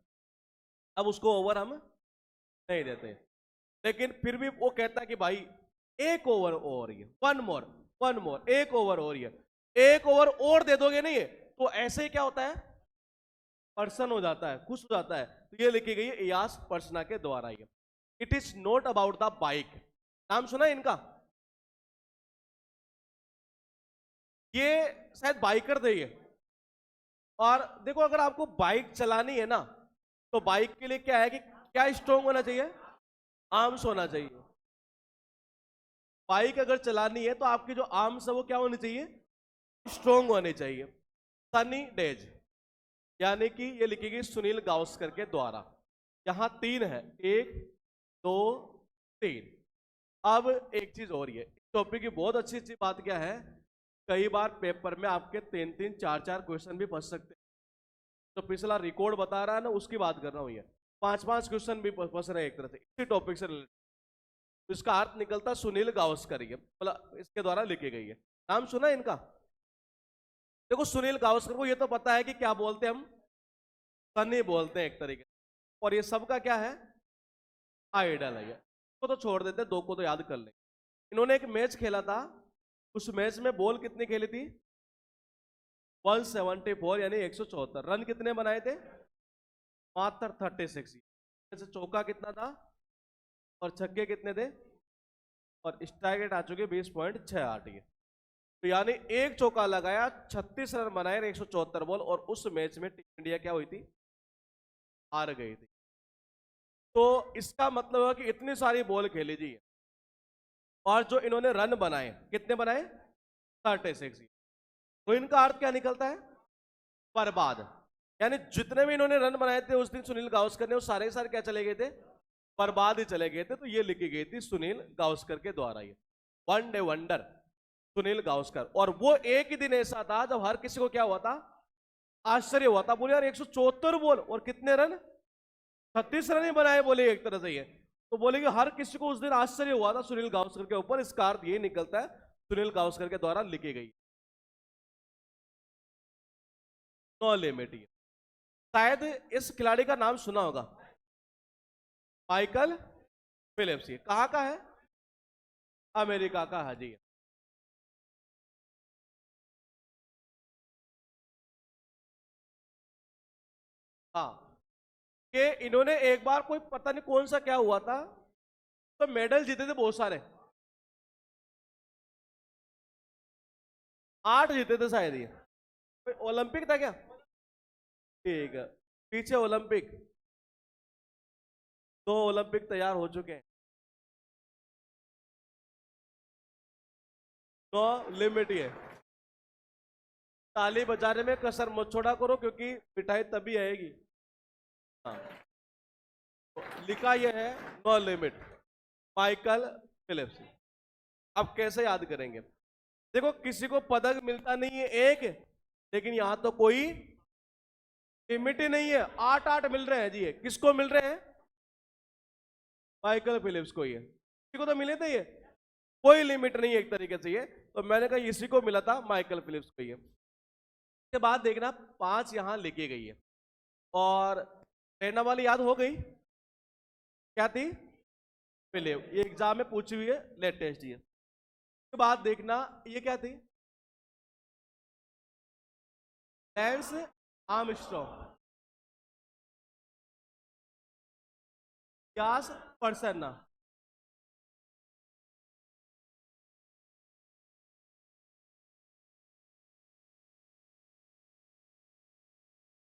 Speaker 1: अब उसको ओवर हम नहीं देते, लेकिन फिर भी वो कहता है कि भाई एक ओवर और ही है, 1 मोर, 1 मोर, एक ओवर और ही है, एक ओवर और दे दोगे नहीं है, तो ऐसे ही क्या होता है, पर्सन हो जाता है, खुश हो जाता है। तो ये लिखी गई है इयास पर्सना के द्वारा ये। It is not about the bike. नाम सुना है इनका? ये शायद बाइकर थे ये। और देखो अगर आपको बाइक चलानी है ना, तो बाइक के लिए क्या है कि क्या स्ट्रोंग होना चाहिए, आर्म्स होना चाहिए। बाइक अगर चलानी है तो आपकी जो आर्म्स है वो क्या होनी चाहिए, स्ट्रोंग होने चाहिए। सनी डेज, यानी कि ये लिखी सुनील गावस्कर के द्वारा। यहां 3 है, 1 2 3। अब एक चीज और, ये टॉपिक की बहुत अच्छी अच्छी बात क्या है, कई बार पेपर में आपके 3 3 4 4 क्वेश्चन भी फंस सकते हैं। तो पिछला रिकॉर्ड बता रहा है ना, उसकी बात कर रहा हूं, ये 5 5 क्वेश्चन भी फंस रहे हैं एक तरह से इसी टॉपिक से रिलेटेड। तो इसका अर्थ निकलता सुनील गावस्कर, ये मतलब इसके द्वारा लिखी गई है। नाम सुना है इनका? देखो सुनील गावस्कर को ये तो पता है कि क्या बोलते हैं हम, सनी बोलते हैं एक तरीके से, और ये सबका क्या है, आइडल है ये। को तो छोड़ देते, 2 को तो याद कर लें। इन्होंने एक मैच खेला था, उस मैच में बॉल कितनी खेली थी, 174, यानी 174 रन। कितने बनाए थे, मात्र 36। जैसे चौका कितना था और छक्के कितने थे, और स्ट्राइक रेट आ चुके 20.68 ये। तो यानी एक चौका लगाया, 36 रन बनाए, 174 बॉल, और उस मैच में टीम इंडिया क्या हुई थी, हार गई थी। तो इसका मतलब है कि इतनी सारी बॉल खेली जी, और जो इन्होंने रन बनाए, कितने बनाए, 36। तो इनका अर्थ क्या निकलता है, बर्बाद। यानी जितने भी इन्होंने रन बनाए थे उस दिन सुनील गावस्कर ने, वो सारे के सारे क्या चले गए थे, बर्बाद ही चले गए थे। तो ये लिखी गई थी सुनील गावस्कर के द्वारा ये, 1 डे वंडर सुनील गावस्कर। और वो एक ही दिन ऐसा था जब हर किसी को क्या हुआ था, आश्चर्य हुआ था। बोले यार 174 बॉल और कितने रन, 36 रन ही बनाए, बोले एक तरह से ये। तो बोले कि हर किसी को उस दिन आश्चर्य हुआ था सुनील गावस्कर के ऊपर। इसका अर्थ ये निकलता है सुनील गावस्कर के द्वारा लिखी गई, नो लिमिट। शायद इस खिलाड़ी का नाम सुना होगा, माइकल फिलिप्स। ये कहाँ का है, अमेरिका का है जी। हाँ, कि इन्होंने एक बार कोई पता नहीं कौन सा क्या हुआ था, तो मेडल जीते थे बहुत सारे, 8 जीते थे शायद ये। ओलंपिक था क्या? ठीक है, पीछे ओलंपिक, 2 ओलंपिक तैयार हो चुके हैं। नो लिमिट है। ताली बजाने में कसर मत छोड़ा करो, क्योंकि मिठाई तभी आएगी। हाँ, तो लिखा यह है नो लिमिट, माइकल फिलिप्स। अब कैसे याद करेंगे? देखो, किसी को पदक मिलता नहीं है एक, लेकिन यहां तो कोई लिमिट ही नहीं है, 8-8 मिल रहे हैं जी। ये किसको मिल रहे हैं? माइकल फिलिप्स को। ये किसी को तो मिले थे, ये कोई लिमिट नहीं है एक तरीके से ये। तो मैंने कहा इसी को मिला था, माइकल फिलिप्स को। ये के बाद देखना 5 यहां लिखी गई है, और प्रेरणा वाली याद हो गई, क्या थी? फिलिप, ये एग्जाम में पूछी हुई है, लेटेस्ट ये। के बाद देखना ये क्या थी? Lance Armstrong. यास परसन्ना।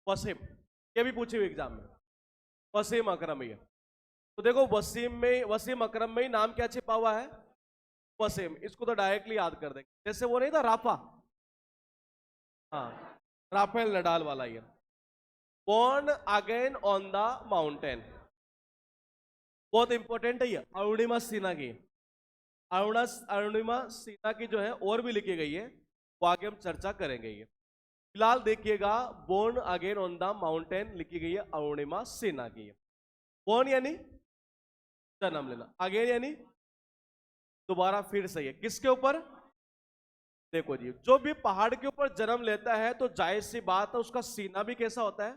Speaker 1: वसीम, ये भी पूछी हुई एग्जाम में, वसीम अकरम। ये तो देखो, वसीम अकरम में ही नाम क्या छिपा हुआ है? वसीम। इसको तो डायरेक्टली याद कर देंगे, जैसे वो नहीं था राफा, हाँ, राफेल नडाल वाला। ये born again on the mountain, बहुत इंपॉर्टेंट है ये। अरुणिमा सिन्हा की, अरुणिमा सिन्हा की जो है और भी लिखी गई है, वो आगे हम चर्चा करेंगे। ये फिलहाल देखिएगा, born again on the mountain लिखी गई है अरुणिमा सिन्हा की। बोर्न यानी जन्म लेना, अगेन यानी दोबारा फिर से। है किसके ऊपर? देखो जी, जो भी पहाड़ के ऊपर जन्म लेता है तो जाहिर सी बात है उसका सीना भी कैसा होता है?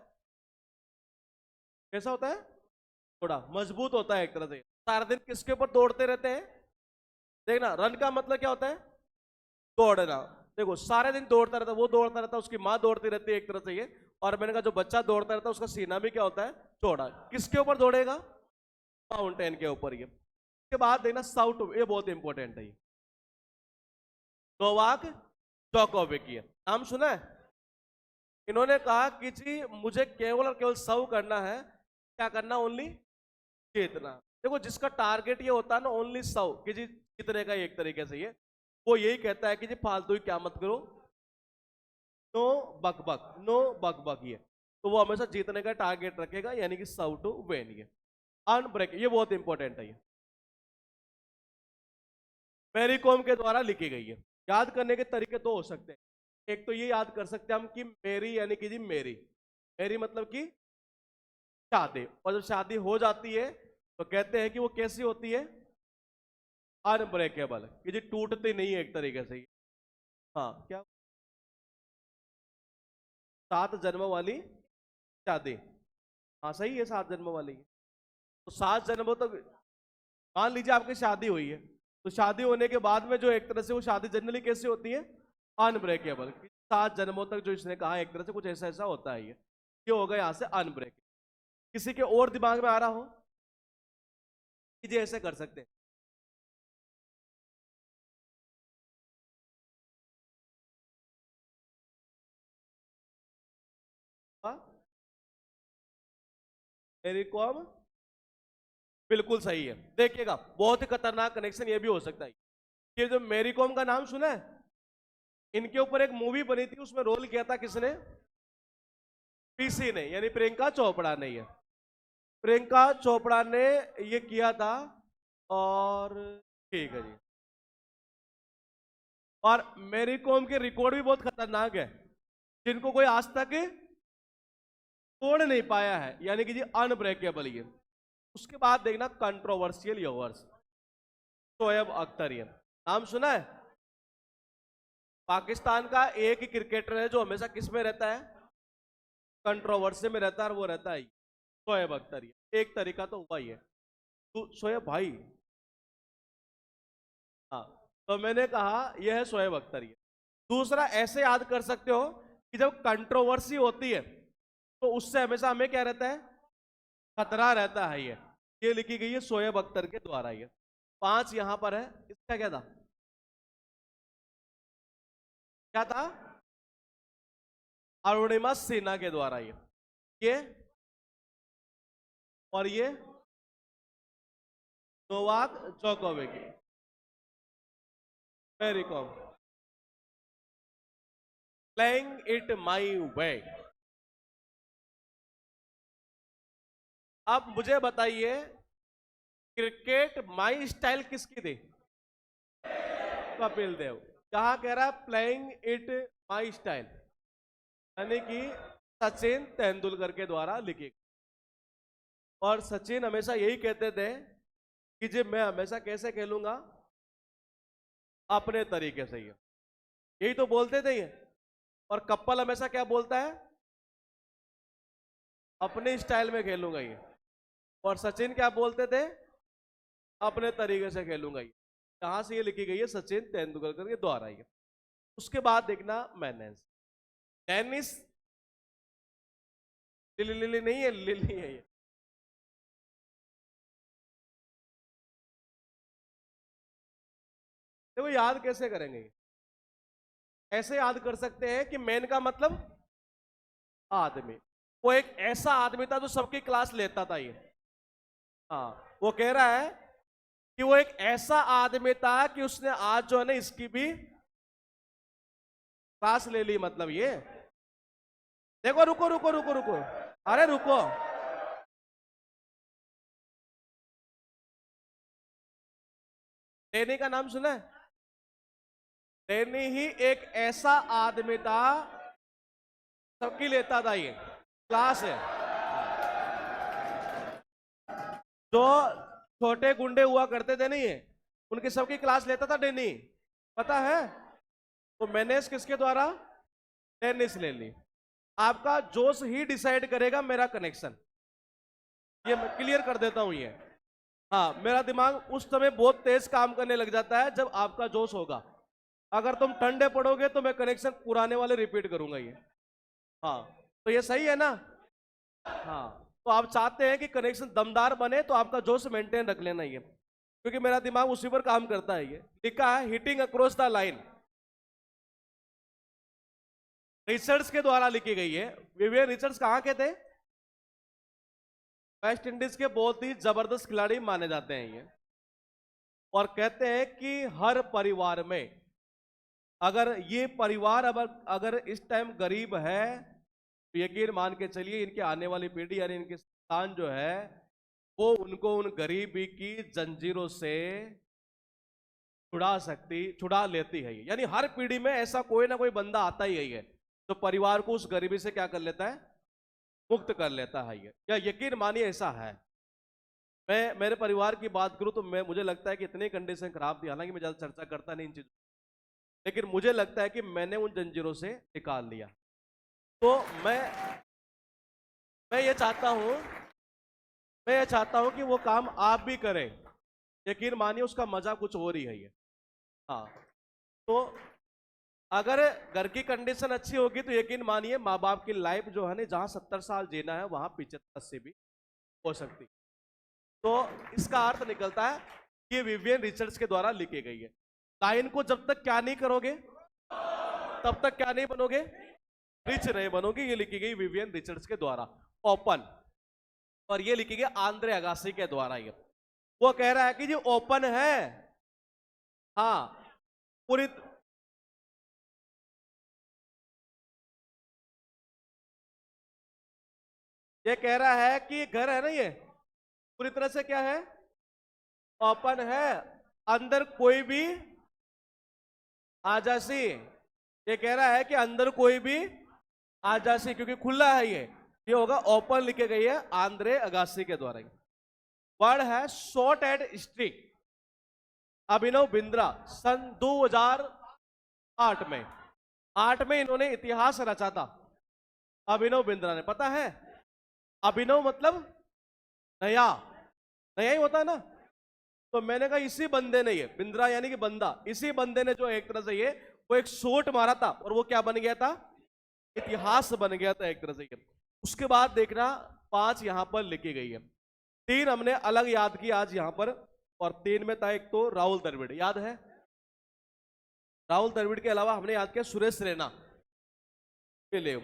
Speaker 1: कैसा होता है? थोड़ा मजबूत होता है एक तरह से। सारा दिन किसके ऊपर दौड़ते रहते हैं? देखना, रन का मतलब क्या होता है? दौड़ना। देखो, सारे दिन दौड़ता रहता है, वो दौड़ता रहता है, उसकी माँ दौड़ती रहती है एक तरह से ये। और मैंने कहा जो बच्चा दौड़ता रहता है उसका सीना भी क्या होता है? चौड़ा। किसके ऊपर दौड़ेगा? माउंटेन के ऊपर। ये के बाद देखना साउथ, ये बहुत इंपॉर्टेंट है ये, नोवाक जोकोविक। ये नाम सुना है? इन्होंने कहा कि जी मुझे केवल और केवल सर्व करना है, क्या करना? ओनली जीतना। देखो, जिसका टारगेट ये होता है ना ओनली सर्व, कि जी जीतने का एक तरीके से ये, वो यही कहता है कि जी फालतू ही क्या मत करो, नो बकबक, नो बकबक। ये तो वो हमेशा जीतने का टारगेट रखेगा, यानी कि सर्व टू विन। ये अनब्रेक, ये बहुत इंपॉर्टेंट है। ये मैरी कॉम के द्वारा लिखी गई है। याद करने के तरीके दो हो सकते हैं। एक तो ये याद कर सकते हैं हम कि मेरी यानी कि जी मेरी, मेरी मतलब कि शादी, और जब शादी हो जाती है तो कहते हैं कि वो कैसी होती है? अनब्रेकेबल, कि जी टूटती नहीं है एक तरीके से। हाँ, क्या? 7 जन्मों वाली शादी। हाँ सही है, 7 जन्मों वाली है। तो 7 जन्मों तक, मान लीजिए आपकी शादी हुई है, तो शादी होने के बाद में जो एक तरह से वो शादी जनरली कैसे होती है? अनब्रेकेबल। 7 जन्मों तक जो इसने कहा, एक तरह से कुछ ऐसा ऐसा होता है। ये हो गया यहाँ से अनब्रेक। किसी के और दिमाग में आ रहा हो कि जी ऐसे कर सकते हैं? हाँ, मेरी कॉम बिल्कुल सही है। देखिएगा, बहुत ही खतरनाक कनेक्शन ये भी हो सकता है कि जो मेरी कॉम का नाम सुना है, इनके ऊपर एक मूवी बनी थी, उसमें रोल किया था किसने? पीसी ने, यानी प्रियंका चोपड़ा ने। ये प्रियंका चोपड़ा ने ये किया था। और ठीक है जी, और मेरी कॉम के रिकॉर्ड भी बहुत खतरनाक है, जिनको कोई आज तक तोड़ नहीं पाया है, यानी कि जी अनब्रेकेबल। ये उसके बाद देखना कंट्रोवर्शियल यूवर्स, शोएब अख्तर। ये नाम सुना है? पाकिस्तान का एक ही क्रिकेटर है जो हमेशा किस में रहता है? कंट्रोवर्सी में रहता है, और वो रहता है शोएब अख्तर। ये एक तरीका तो हुआ ही है। तो शोएब भाई, हाँ, तो मैंने कहा यह है शोएब अख्तर। ये दूसरा ऐसे याद कर सकते हो कि जब कंट्रोवर्सी होती है तो उससे हमेशा हमें क्या रहता है? खतरा रहता है। ये ये लिखी गई है शोएब अख्तर के द्वारा। ये 5 यहां पर है, इसका क्या था, क्या था, अरुणिमा सिन्हा के द्वारा। ये और ये Novak Djokovic, Mary Kom, playing it my way. अब मुझे बताइए क्रिकेट माई स्टाइल किसकी थी, कपिल देव। यहां कह रहा है प्लेइंग इट माई स्टाइल, यानी कि सचिन तेंदुलकर के द्वारा लिखी। और सचिन हमेशा यही कहते थे कि जी मैं हमेशा कैसे खेलूंगा, अपने तरीके से। ही यही तो बोलते थे ये। और कपिल हमेशा क्या बोलता है, अपने स्टाइल में खेलूंगा ये। और सचिन क्या बोलते थे, अपने तरीके से खेलूंगा ये। यहां से ये लिखी गई है सचिन तेंदुलकर के द्वारा। ये उसके बाद देखना मैनेंस, टेनिस लिली नहीं है, लिली है ये। देखो याद कैसे करेंगे, ऐसे याद कर सकते हैं कि मैन का मतलब आदमी। वो एक ऐसा आदमी था जो सबकी क्लास लेता था ये। हाँ, वो कह रहा है कि वो एक ऐसा आदमी था कि उसने आज जो है ना इसकी भी क्लास ले ली। मतलब ये देखो, रुको रुको रुको रुको, अरे रुको, डेनी का नाम सुना है? डेनी ही एक ऐसा आदमी था, सबकी लेता था ये, क्लास है। जो छोटे गुंडे हुआ करते थे नहीं, ये उनकी सबकी क्लास लेता था डेनी, पता है? तो मैंने किसके द्वारा, टेनिस ले ली। आपका जोश ही डिसाइड करेगा मेरा कनेक्शन, ये मैं क्लियर कर देता हूं ये। हाँ, मेरा दिमाग उस समय बहुत तेज काम करने लग जाता है जब आपका जोश होगा। अगर तुम ठंडे पड़ोगे तो मैं कनेक्शन पुराने वाले रिपीट करूंगा ये। हाँ, तो ये सही है ना? हाँ, तो आप चाहते हैं कि कनेक्शन दमदार बने तो आपका जोश मेंटेन रख लेना ये, क्योंकि मेरा दिमाग उसी पर काम करता है। ये लिखा है hitting across the line, Richards के द्वारा लिखी गई है। विवियन रिचर्ड्स कहां के थे? वेस्ट इंडीज के बहुत ही जबरदस्त खिलाड़ी माने जाते हैं ये। और कहते हैं कि हर परिवार में अगर ये परिवार अगर इस टाइम गरीब है तो यकीन मान के चलिए इनके आने वाली पीढ़ी यानी इनके संतान जो है वो उनको उन गरीबी की जंजीरों से छुड़ा लेती है। यानी हर पीढ़ी में ऐसा कोई ना कोई बंदा आता ही है जो परिवार को उस गरीबी से क्या कर लेता है, मुक्त कर लेता है ये। या यकीन मानिए ऐसा है। मैं मेरे परिवार की बात करूं तो मुझे लगता है कि इतनी कंडीशन खराब थी, हालांकि मैं ज्यादा चर्चा करता नहीं इन चीजों, लेकिन मुझे लगता है कि मैंने उन जंजीरों से निकाल लिया। तो मैं ये चाहता हूं कि वो काम आप भी करें। यकीन मानिए उसका मजा कुछ और ही है ये। हाँ, तो अगर घर की कंडीशन अच्छी होगी तो यकीन मानिए माँ बाप की लाइफ जो है ना, जहां 70 साल जीना है वहां 75-80 भी हो सकती। तो इसका अर्थ निकलता है कि विवियन रिचर्ड्स के द्वारा लिखी गई है। लाइन को जब तक क्या नहीं करोगे तब तक क्या नहीं बनोगे, रिच नहीं बनोगे। ये लिखी गई विवियन रिचर्ड्स के द्वारा, ओपन। और ये लिखी गई आंद्रे अगासी के द्वारा। ये वो कह रहा है कि जी ओपन है, हाँ पूरी ये कह रहा है कि घर है ना ये पूरी तरह से क्या है, ओपन है, अंदर कोई भी आजासी। ये कह रहा है कि अंदर कोई भी आजासी, क्योंकि खुला है ये होगा ओपन लिखे गई है आंद्रे अगासी के द्वारा। वर्ड है short and streak, Abhinav Bindra सन 2008 में 8 में इन्होंने इतिहास रचा था अभिनव बिंद्रा ने, पता है? अभिनव मतलब नया, नया ही होता है ना। तो मैंने कहा इसी बंदे ने, ये बिंद्रा यानी कि बंदा, इसी बंदे ने जो एक तरह से वो एक शॉट मारा था और वो क्या बन गया था, इतिहास बन गया था एक तरह से। उसके बाद देखना 5 यहां पर लिखी गई है। तीन हमने अलग याद किया आज यहां पर, और तीन में था एक तो राहुल द्रविड़, याद है? राहुल द्रविड़ के अलावा हमने याद किया सुरेश रैना के लिए,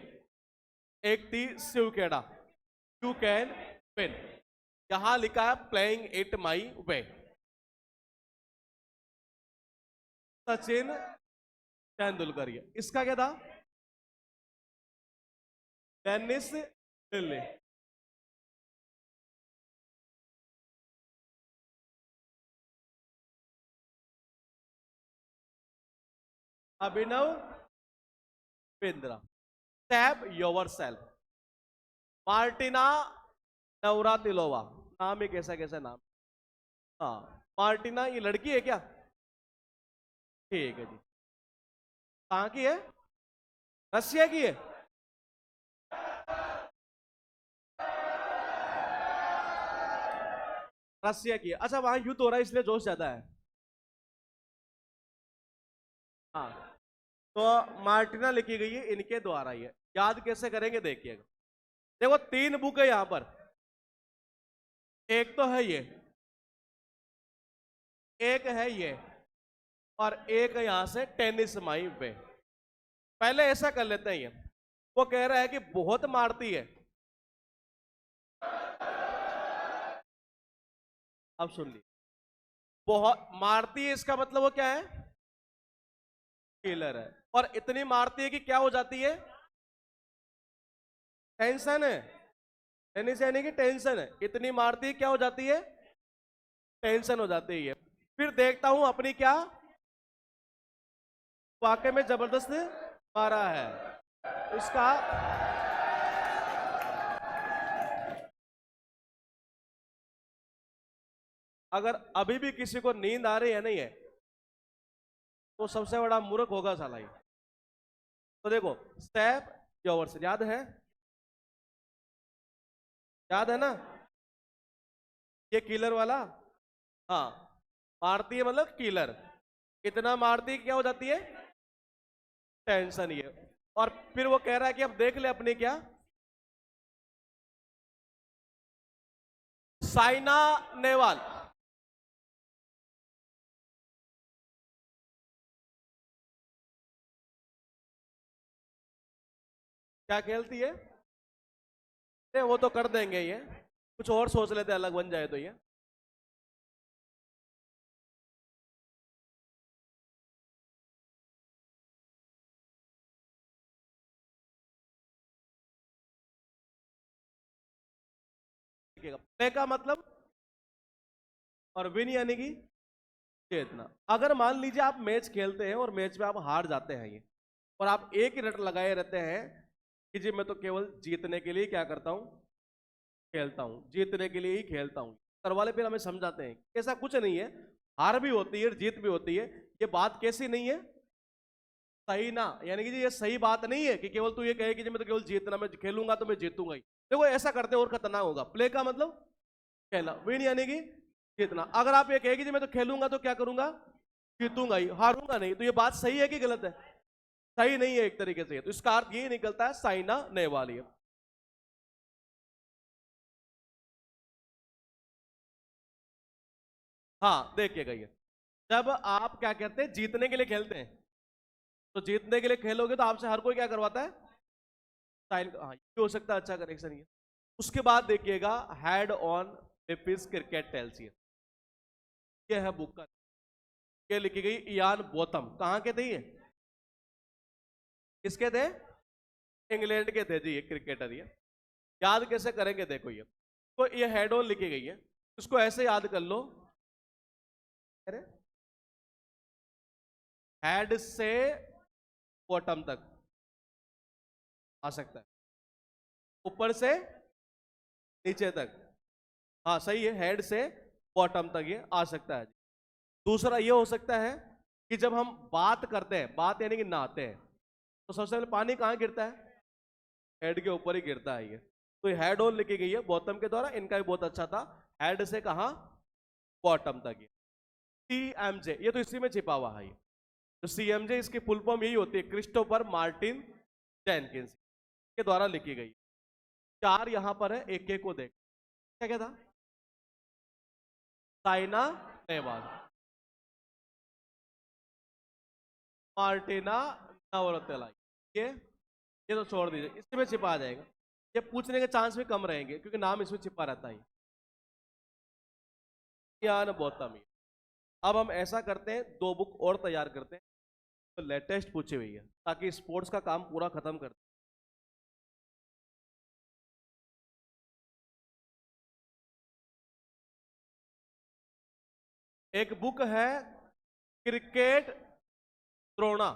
Speaker 1: एक थी Shiv Khera, you can win. यहां लिखा है playing it my way, Sachin Tendulkar. ये इसका क्या था? Tennis lily. Abhinav Bindra. Tab yourself. Martina Navratilova, नाम ही कैसा कैसा नाम। हाँ, मार्टिना ये लड़की है क्या? ठीक है जी। कहाँ की है? रसिया की है। रसिया की है, अच्छा। वहां युद्ध हो रहा है इसलिए जोश ज्यादा है। हाँ, तो मार्टिना लिखी गई है इनके द्वारा। ये याद कैसे करेंगे देखिएगा। देखो तीन बुक है यहां पर, एक तो है ये, एक है ये, और एक है यहां से टेनिस माई वे। पहले ऐसा कर लेते हैं, ये वो कह रहा है कि बहुत मारती है। अब सुन ली, बहुत मारती है इसका मतलब वो क्या है? किलर है। और इतनी मारती है कि क्या हो जाती है? टेंशन है। टेनिस यानी कि टेंशन है, इतनी मारती है क्या हो जाती है? टेंशन हो जाती है। फिर देखता हूं अपनी क्या वाकई में जबरदस्त मारा है इसका। अगर अभी भी किसी को नींद आ रही है नहीं है, तो सबसे बड़ा मूर्ख होगा साला ये। तो देखो स्टेप योवर्स, याद है? याद है ना ये किलर वाला? हाँ, मारती है मतलब किलर, इतना मारती है क्या हो जाती है? टेंशन। ये और फिर वो कह रहा है कि अब देख ले अपनी क्या, साइना नेहवाल। क्या खेलती है? अरे वो तो कर देंगे, ये कुछ और सोच लेते अलग बन जाए तो ये। प्ले का मतलब, और विन यानी कि जीतना। अगर मान लीजिए आप मैच खेलते हैं और मैच में आप हार जाते हैं ये, और आप एक ही रट लगाए रहते हैं कि जी मैं तो केवल जीतने के लिए क्या करता हूं, खेलता हूं, जीतने के लिए ही खेलता हूं। घर वाले फिर हमें समझाते हैं कि ऐसा कुछ नहीं है, हार भी होती है जीत भी होती है। ये बात कैसी नहीं है? सही ना, यानी कि ये सही बात नहीं है कि केवल तू ये कहे कि मैं तो केवल जीतना, मैं खेलूंगा तो मैं जीतूंगा ही। देखो ऐसा करते और खतरनाक होगा। प्ले का मतलब खेलना, विन यानी कि जीतना। अगर आप ये कहे कि मैं तो खेलूंगा तो क्या करूंगा, जीतूंगा ही, हारूंगा नहीं, तो ये बात सही है कि गलत है? सही नहीं है एक तरीके से। तो इसका अर्थ ये निकलता है साइना नेहवाल। हाँ देखिएगा, ये जब आप क्या कहते हैं जीतने के लिए खेलते हैं, तो जीतने के लिए खेलोगे तो आपसे हर कोई क्या करवाता है? साइन। हाँ ये हो सकता है, अच्छा करेक्शन ये। उसके बाद देखिएगा हेड ऑन पेपिस क्रिकेट टेल्स। ये है बुक का, ये लिखी गई इयान बोथम। कहां के थे ये? किसके थे? इंग्लैंड के थे जी ये क्रिकेटर। ये याद कैसे करेंगे देखो, ये तो ये हेड ऑन लिखी गई है, इसको ऐसे याद कर लो। अरे हेड से बॉटम तक आ सकता है, ऊपर से नीचे तक। हाँ सही है, हेड से बॉटम तक ये आ सकता है। दूसरा ये हो सकता है कि जब हम बात करते हैं, बात यानी कि नहाते हैं, तो सबसे पहले पानी कहाँ गिरता है? हेड के ऊपर ही गिरता है ये। तो ये हेड ऑन लिखी गई है बॉटम के द्वारा, इनका भी बहुत अच्छा था। हेड से कहा बॉटम तक। ये CMJ, ये तो इसी में छिपा हुआ है। ये तो CMJ इसकी फुल फॉर्म यही होती है, क्रिस्टोफर मार्टिन जेनकिंस के द्वारा लिखी गई। चार यहां पर है, एक एक को देख। क्या क्या था? साइना नेहवाल, मार्टिना नवरत्न। ये तो छोड़ दीजिए, इसमें छिपा आ जाएगा। ये पूछने के चांस भी कम रहेंगे क्योंकि नाम इसमें छिपा रहता है। ज्ञान गौतमी। अब हम ऐसा करते हैं, दो बुक और तैयार करते हैं तो लेटेस्ट पूछी हुई है, ताकि स्पोर्ट्स का काम पूरा खत्म कर। एक बुक है क्रिकेट द्रोणा,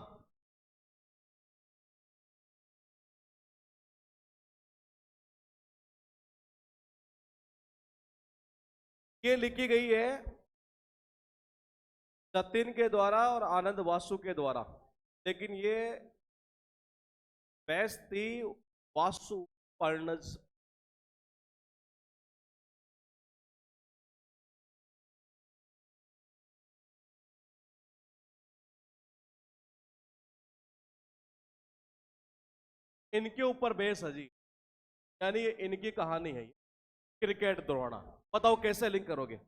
Speaker 1: ये लिखी गई है जतिन के द्वारा और आनंद वासु के द्वारा, लेकिन ये बेस्ट थी वासु पर्णज। इनके ऊपर बेस है जी, यानी ये इनकी कहानी है, क्रिकेट द्रोणा। बताओ कैसे लिंक करोगे?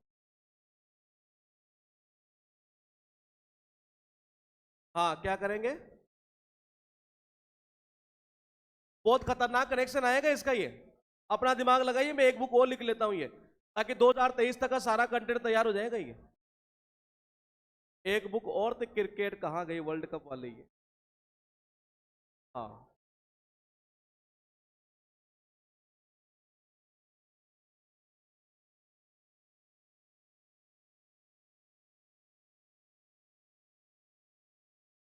Speaker 1: हाँ, क्या करेंगे? बहुत खतरनाक कनेक्शन आएगा इसका। ये अपना दिमाग लगाइए, मैं एक बुक और लिख लेता हूं ये, ताकि 2023 तक का सारा कंटेंट तैयार हो जाएगा। ये एक बुक और तो क्रिकेट कहाँ गई, वर्ल्ड कप वाली ये। हाँ,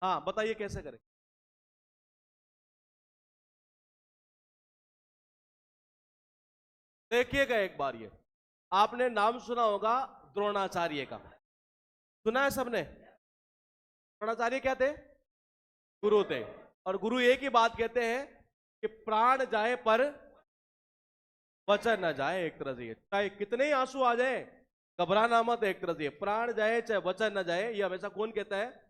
Speaker 1: हाँ बताइए कैसे करें। देखिएगा एक बार, ये आपने नाम सुना होगा द्रोणाचार्य का, सुना है सबने? द्रोणाचार्य क्या थे? गुरु थे। और गुरु एक ही बात कहते हैं कि प्राण जाए पर वचन न जाए। एक तरह से ये, चाहे कितने ही आंसू आ जाए घबराना मत। एक तरह से प्राण जाए चाहे वचन न जाए, ये हमेशा कौन कहता है?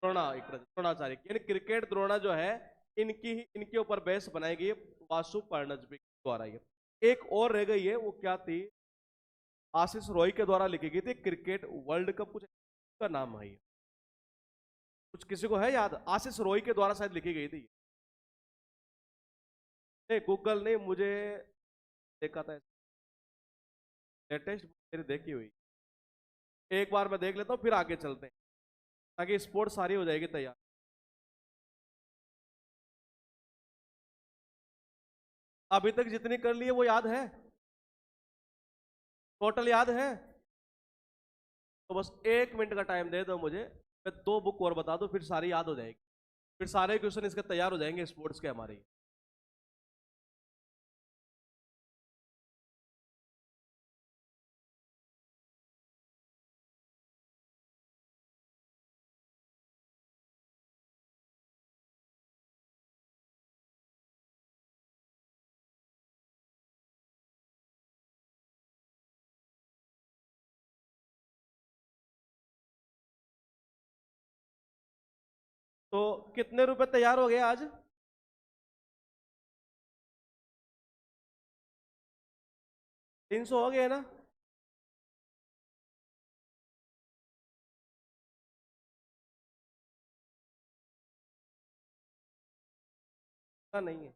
Speaker 1: द्रोणा। एक तरह से द्रोणाचार्य। यानी क्रिकेट द्रोणा जो है, इनके ऊपर बेस बनाई गई है वासु पर्णज द्वारा। ये एक और रह गई है, वो क्या थी? आशीष रॉय के द्वारा लिखी गई थी, क्रिकेट वर्ल्ड कप, कुछ का नाम है ये। कुछ किसी को है याद? आशीष रॉय के द्वारा शायद लिखी गई थी। नहीं, गूगल नहीं, मुझे देखा था लेटेस्ट मेरी देखी हुई। एक बार मैं देख लेता हूँ, फिर आगे चलते हैं, ताकि स्पोर्ट सारी हो जाएगी तैयार। अभी तक जितनी कर ली है वो याद है? टोटल याद है? तो बस 1 मिनट का टाइम दे दो मुझे, मैं दो बुक और बता दूं, फिर सारी याद हो जाएगी। फिर सारे क्वेश्चन इसके तैयार हो जाएंगे स्पोर्ट्स के हमारे। तो कितने रुपए तैयार हो गए आज? 300 हो गए ना? नहीं है।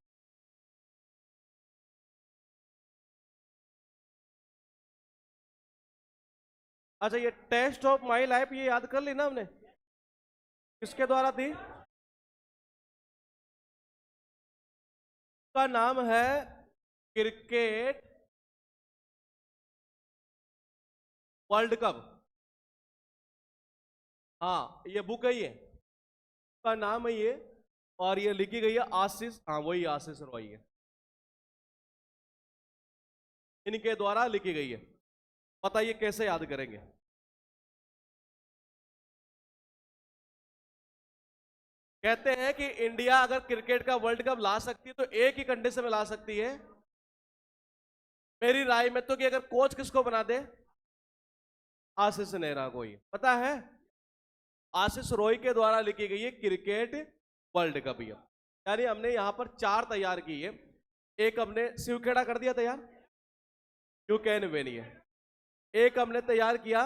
Speaker 1: अच्छा, ये टेस्ट ऑफ माई लाइफ ये याद कर ली ना हमने? किसके द्वारा थी? का नाम है क्रिकेट वर्ल्ड कप। हाँ, ये बुक है, ये का नाम है ये, और ये लिखी गई है आशीष, हाँ वही आशीष रॉय है, इनके द्वारा लिखी गई है। बताइए कैसे याद करेंगे? कहते हैं कि इंडिया अगर क्रिकेट का वर्ल्ड कप ला सकती है तो एक ही कंडीशन में ला सकती है, मेरी राय में तो, कि अगर कोच किसको बना दे? आशीष नेहरा को। ही पता है, आशीष रॉय के द्वारा लिखी गई है क्रिकेट वर्ल्ड कप। यानी हमने यहां पर 4 तैयार की है। एक हमने शिवखेड़ा कर दिया तैयार, यू कैन विन। एक हमने तैयार किया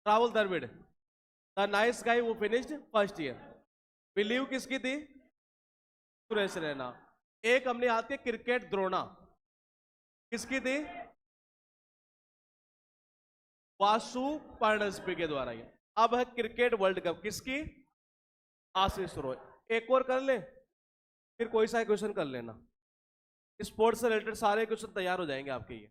Speaker 1: Rahul Dravid, the nice guy वो फिनिश्ड फर्स्ट ईयर। बिलीव किसकी थी? सुरेश रैना। एक हमने याद किया क्रिकेट द्रोणा, किसकी थी? वासु पर्णस्पी के द्वारा। ये अब है क्रिकेट वर्ल्ड कप, किसकी? आशीष रोय। एक और कर ले, फिर कोई सा क्वेश्चन कर लेना, स्पोर्ट्स से रिलेटेड सारे क्वेश्चन तैयार हो जाएंगे आपके। ये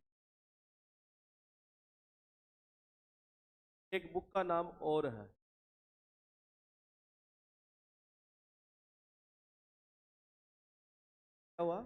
Speaker 1: एक बुक का नाम और है, क्या हुआ?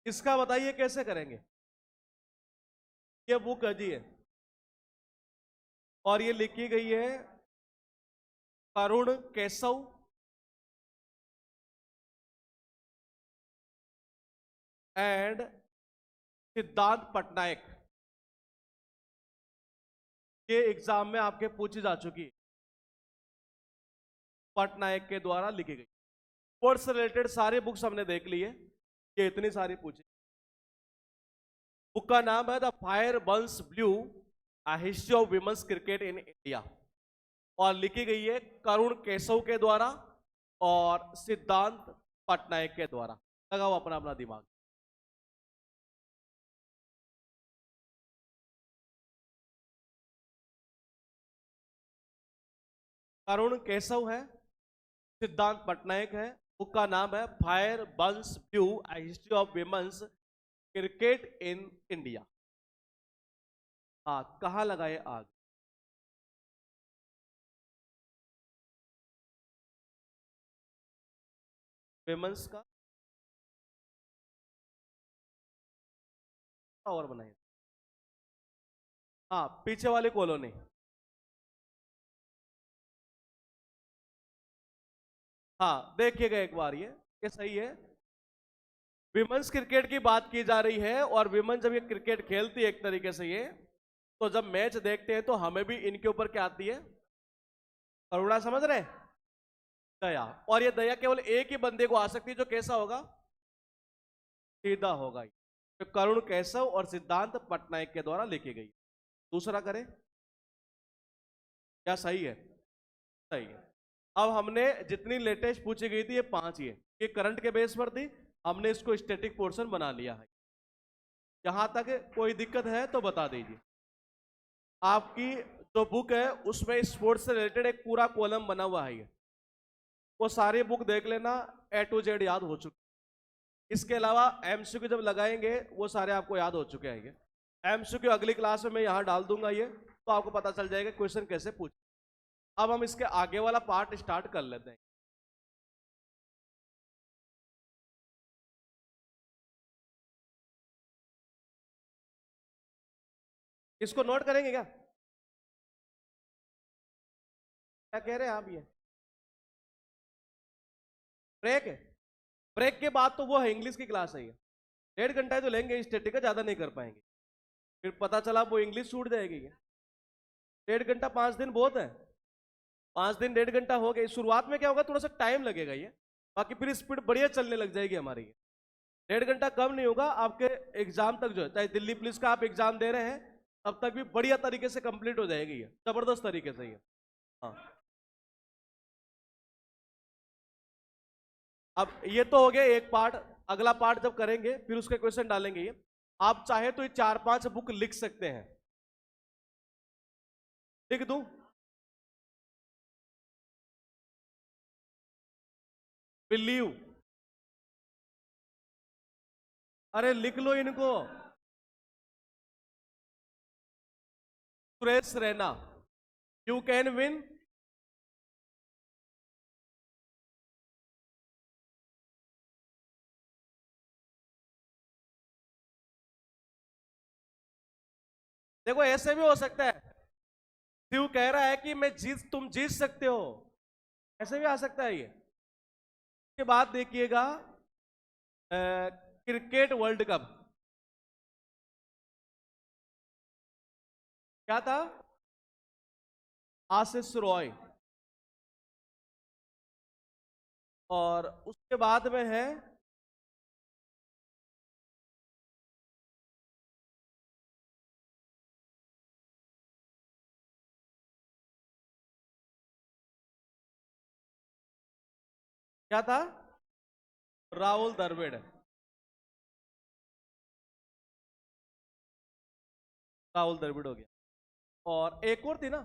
Speaker 1: इसका बताइए कैसे करेंगे? ये बुक है जी है, और ये लिखी गई है करुण केशव एंड सिद्धांत पटनायक। ये एग्जाम में आपके पूछी जा चुकी है, पटनायक के द्वारा लिखी गई। स्पोर्ट्स से रिलेटेड सारे बुक्स हमने देख लिए, ये इतनी सारी पूछी। बुक का नाम है the fire burns blue, a history of women's cricket in India, और लिखी गई है करुण केशव के द्वारा और सिद्धांत पटनायक के द्वारा। लगाओ अपना अपना दिमाग। करुण केशव है, सिद्धांत पटनायक है। बुक का नाम है fire burns blue, a history of women's cricket in India. हाँ, कहाँ लगाए आग? विमेंस का और बनाए। हाँ, पीछे वाली कॉलोनी। हाँ, देखिएगा एक बार, ये सही है। विमेंस क्रिकेट की बात की जा रही है, और विमेन जब ये क्रिकेट खेलती है एक तरीके से, ये तो जब मैच देखते हैं तो हमें भी इनके ऊपर क्या आती है? करुणा, समझ रहे हैं? दया। और ये दया केवल एक ही बंदे को आ सकती है, जो कैसा होगा? सीधा होगा। तो करुण केशव और सिद्धांत पटनायक के द्वारा लिखी गई। दूसरा करें? क्या सही है? सही है। अब हमने जितनी लेटेस्ट पूछी गई थी, ये 5 ही है, ये करंट के बेस पर थी, हमने इसको स्टैटिक पोर्शन बना लिया है। यहां तक कोई दिक्कत है तो बता दीजिए। आपकी जो बुक है उसमें स्पोर्ट्स से रिलेटेड एक पूरा कॉलम बना हुआ है, ये वो सारी बुक देख लेना, A to Z याद हो चुकी। इसके अलावा एमसीक्यू जब लगाएंगे वो सारे आपको याद हो चुके हैं। एमसीक्यू अगली क्लास में मैं यहां डाल दूंगा, ये तो आपको पता चल जाएगा क्वेश्चन कैसे पूछ। अब हम इसके आगे वाला पार्ट स्टार्ट कर लेते हैं। इसको नोट करेंगे क्या? क्या कह रहे हैं आप? ये ब्रेक है, ब्रेक के बाद तो वो है इंग्लिश की क्लास है, ये 1.5 घंटा तो लेंगे, स्टैटिक का ज्यादा नहीं कर पाएंगे, फिर पता चला वो इंग्लिश छूट जाएगी। ये 1.5 घंटा 5 दिन बहुत है। 5 दिन 1.5 घंटा हो गए। शुरुआत में क्या होगा, थोड़ा सा टाइम लगेगा ये, बाकी फिर स्पीड बढ़िया चलने लग जाएगी हमारी। 1.5 घंटा कम नहीं होगा आपके एग्जाम तक, जो है चाहे दिल्ली पुलिस का आप एग्जाम दे रहे हैं तब तक भी बढ़िया तरीके से कंप्लीट हो जाएगी, ये जबरदस्त तरीके से ये। हाँ, अब ये तो हो गया एक पार्ट। अगला पार्ट जब करेंगे फिर उसके क्वेश्चन डालेंगे। ये आप चाहे तो ये 4-5 बुक लिख सकते हैं, लिख दूं? बिलीव, अरे लिख लो इनको। Suresh Raina, you can win. देखो ऐसे भी हो सकता है, शिव कह रहा है कि तुम जीत सकते हो, ऐसे भी आ सकता है ये। के बाद देखिएगा क्रिकेट वर्ल्ड कप क्या था, आशीष रॉय, और उसके बाद में है क्या था, राहुल द्रविड़, राहुल द्रविड़ हो गया। और एक और थी ना,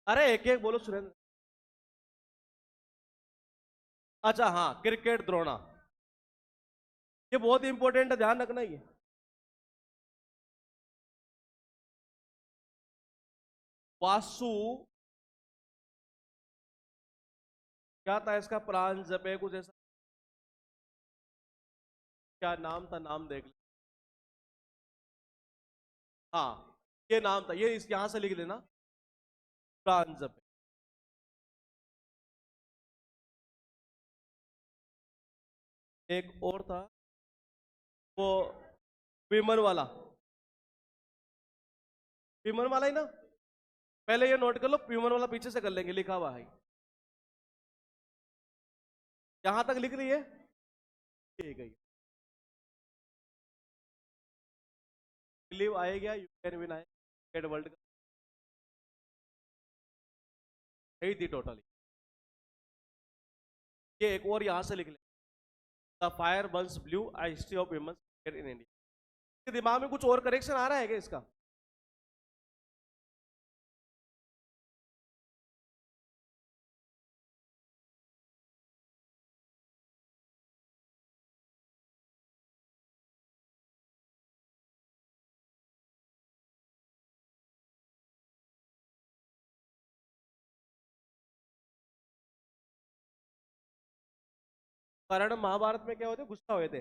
Speaker 1: अरे एक एक बोलो सुरेंद्र। अच्छा हाँ, क्रिकेट द्रोणा, ये बहुत इंपॉर्टेंट है, ध्यान रखना ये। वासु, क्या था इसका प्राण जपे कुछ ऐसा, क्या नाम था, नाम देख ले। हाँ ये नाम था, ये इस यहां से लिख लेना, प्राण जपे। एक और था वो, विमन वाला, विमन वाला ही ना, पहले ये नोट कर लो, विमन वाला पीछे से कर लेंगे, लिखा हुआ है यहां तक, लिख रही है ठीक है। बिलीव आएगा, यू कैन विन आएगा, क्रिकेट वर्ल्ड कप यही थी टोटली। ये एक और यहां से लिख ले, the fire burns blue, a history of women's cricket in India. दिमाग में कुछ और करेक्शन आ रहा है क्या इसका? कर्ण महाभारत में क्या होते, गुस्सा हुए थे,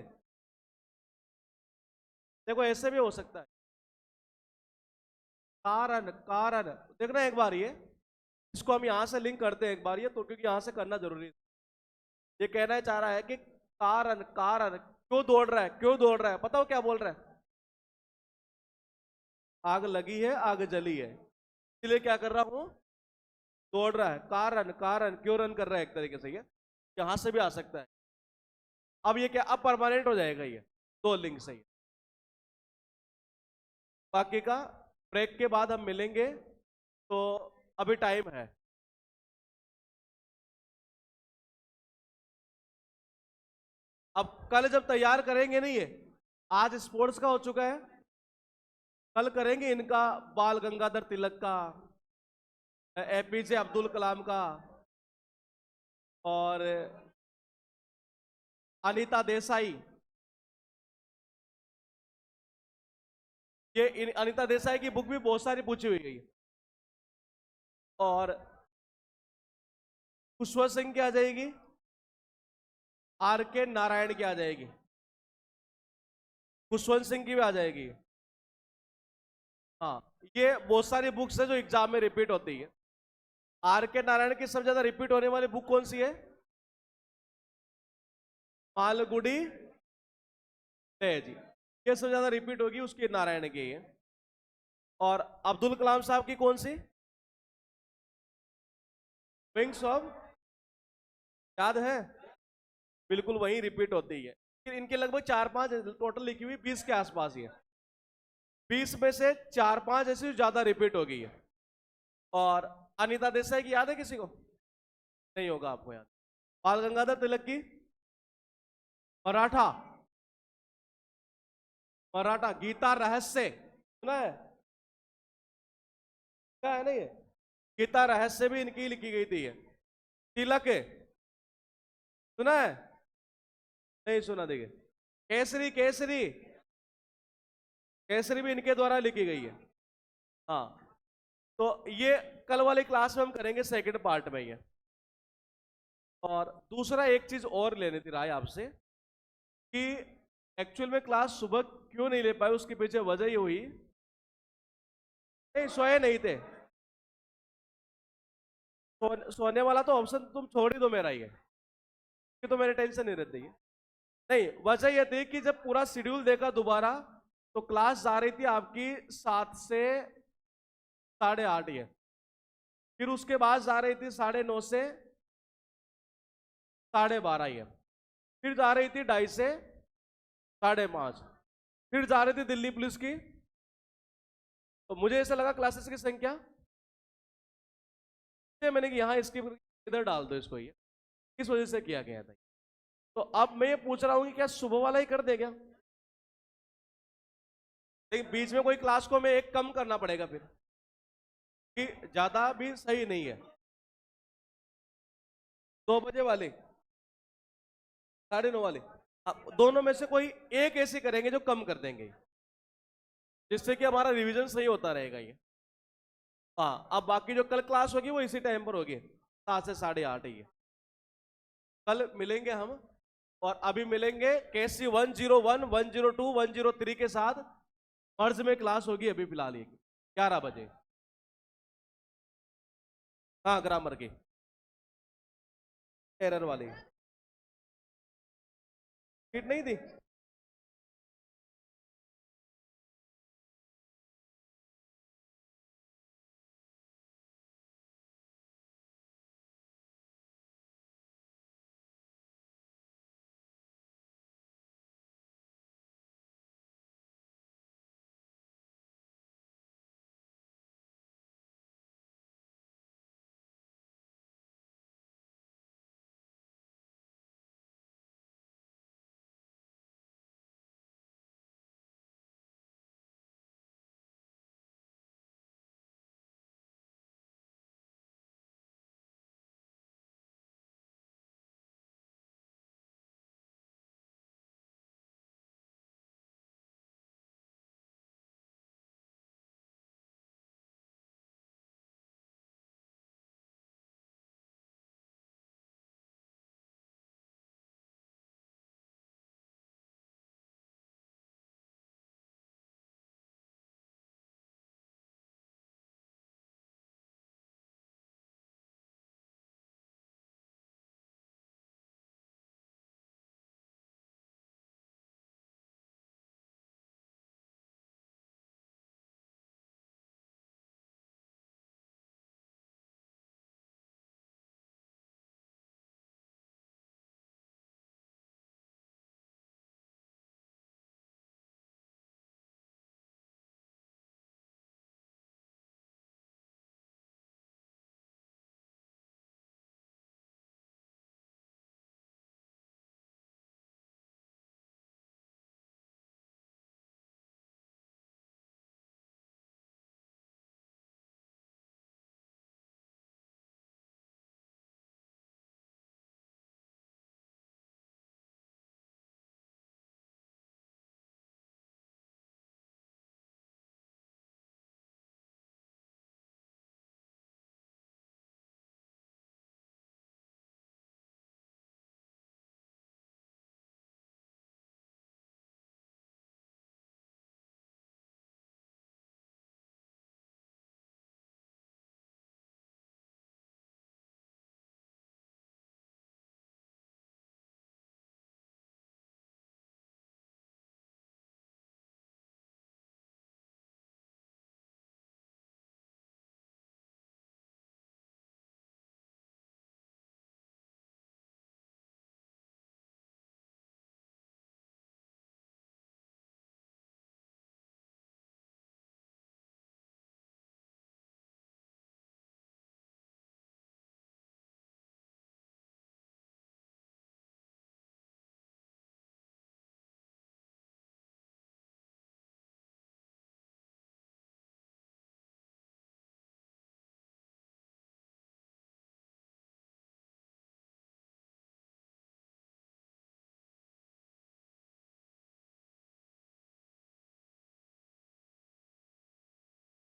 Speaker 1: देखो ऐसे भी हो सकता है। कारण, कारण देखना एक बार ये, इसको हम यहां से लिंक करते हैं एक बार ये तो, क्योंकि यहां से करना जरूरी है। ये कहना चाह रहा है कि कारण, कारण क्यों दौड़ रहा है, क्यों दौड़ रहा है, बताओ क्या बोल रहा है, आग लगी है, आग जली है, इसलिए क्या कर रहा हूं, दौड़ रहा है। कारण, कारण क्यों रन कर रहा है, एक तरीके से ये यहां से भी आ सकता है। अब ये क्या, अब परमानेंट हो जाएगा ये, दो लिंक से ही। बाकी का ब्रेक के बाद हम मिलेंगे, तो अभी टाइम है। अब कल जब तैयार करेंगे नहीं ये, आज स्पोर्ट्स का हो चुका है, कल करेंगे इनका, बाल गंगाधर तिलक का, एपीजे अब्दुल कलाम का, और अनीता देसाई। ये अनीता देसाई की बुक भी बहुत सारी पूछी हुई है, और पुष्पा सिंह की आ जाएगी, आर के नारायण की आ जाएगी, खुशवंत सिंह की भी आ जाएगी। हाँ, ये बहुत सारी बुक्स है जो एग्जाम में रिपीट होती है। आर के नारायण की सबसे ज्यादा रिपीट होने वाली बुक कौन सी है, मालगुडी जी, ये सबसे ज्यादा रिपीट होगी उसकी, नारायण की है। और अब्दुल कलाम साहब की कौन सी, विंग्स ऑफ, याद है, बिल्कुल वही रिपीट होती है। फिर इनके लगभग 4-5 टोटल लिखी हुई, 20 के आसपास ही है, 20 में से 4-5 ऐसी ज्यादा रिपीट हो गई है। और अनीता देसाई की याद है किसी को, नहीं होगा आपको याद। बाल गंगाधर तिलक की, मराठा, मराठा गीता रहस्य सुना है, क्या है ना ये, गीता रहस्य भी इनकी लिखी गई थी ये। तिलक है, सुना है? नहीं सुना? देखिए, केसरी केसरी केसरी भी इनके द्वारा लिखी गई है। हाँ, तो ये कल वाली क्लास में हम करेंगे सेकंड पार्ट में ये। और दूसरा एक चीज और लेनी थी राय आपसे कि एक्चुअल में क्लास सुबह क्यों नहीं ले पाए, उसके पीछे वजह ये हुई, नहीं सोए नहीं थे। सोने वाला तो ऑप्शन तुम छोड़ ही दो मेरा ये, कि तो मेरी टेंशन नहीं रहती है। नहीं, वजह यह थी कि जब पूरा शेड्यूल देखा दोबारा, तो क्लास जा रही थी आपकी 7 से 8:30 ये, फिर उसके बाद जा रही थी 9:30 से 12:30 ये, फिर जा रही थी 2:30 से 5:30, फिर जा रही थी दिल्ली पुलिस की। तो मुझे ऐसा लगा क्लासेस की संख्या, मैंने कि यहाँ इसकी इधर डाल दो इसको, ये किस वजह से किया गया था। तो अब मैं ये पूछ रहा हूं कि क्या सुबह वाला ही कर देगा, लेकिन बीच में कोई क्लास को हमें एक कम करना पड़ेगा फिर, कि ज्यादा भी सही नहीं है। 2 बजे वाले, 9:30 वाले, दोनों में से कोई एक ऐसी करेंगे जो कम कर देंगे, जिससे कि हमारा रिवीजन सही होता रहेगा ये। हाँ, अब बाकी जो कल क्लास होगी वो इसी टाइम पर होगी, 7 से 8:30 ही है। कल मिलेंगे हम, और अभी मिलेंगे केसी 101, 102, 103 के साथ मर्ज में क्लास होगी अभी फिलहाल ये 11 बजे। हाँ, ग्रामर की एरर वाली सीट नहीं थी।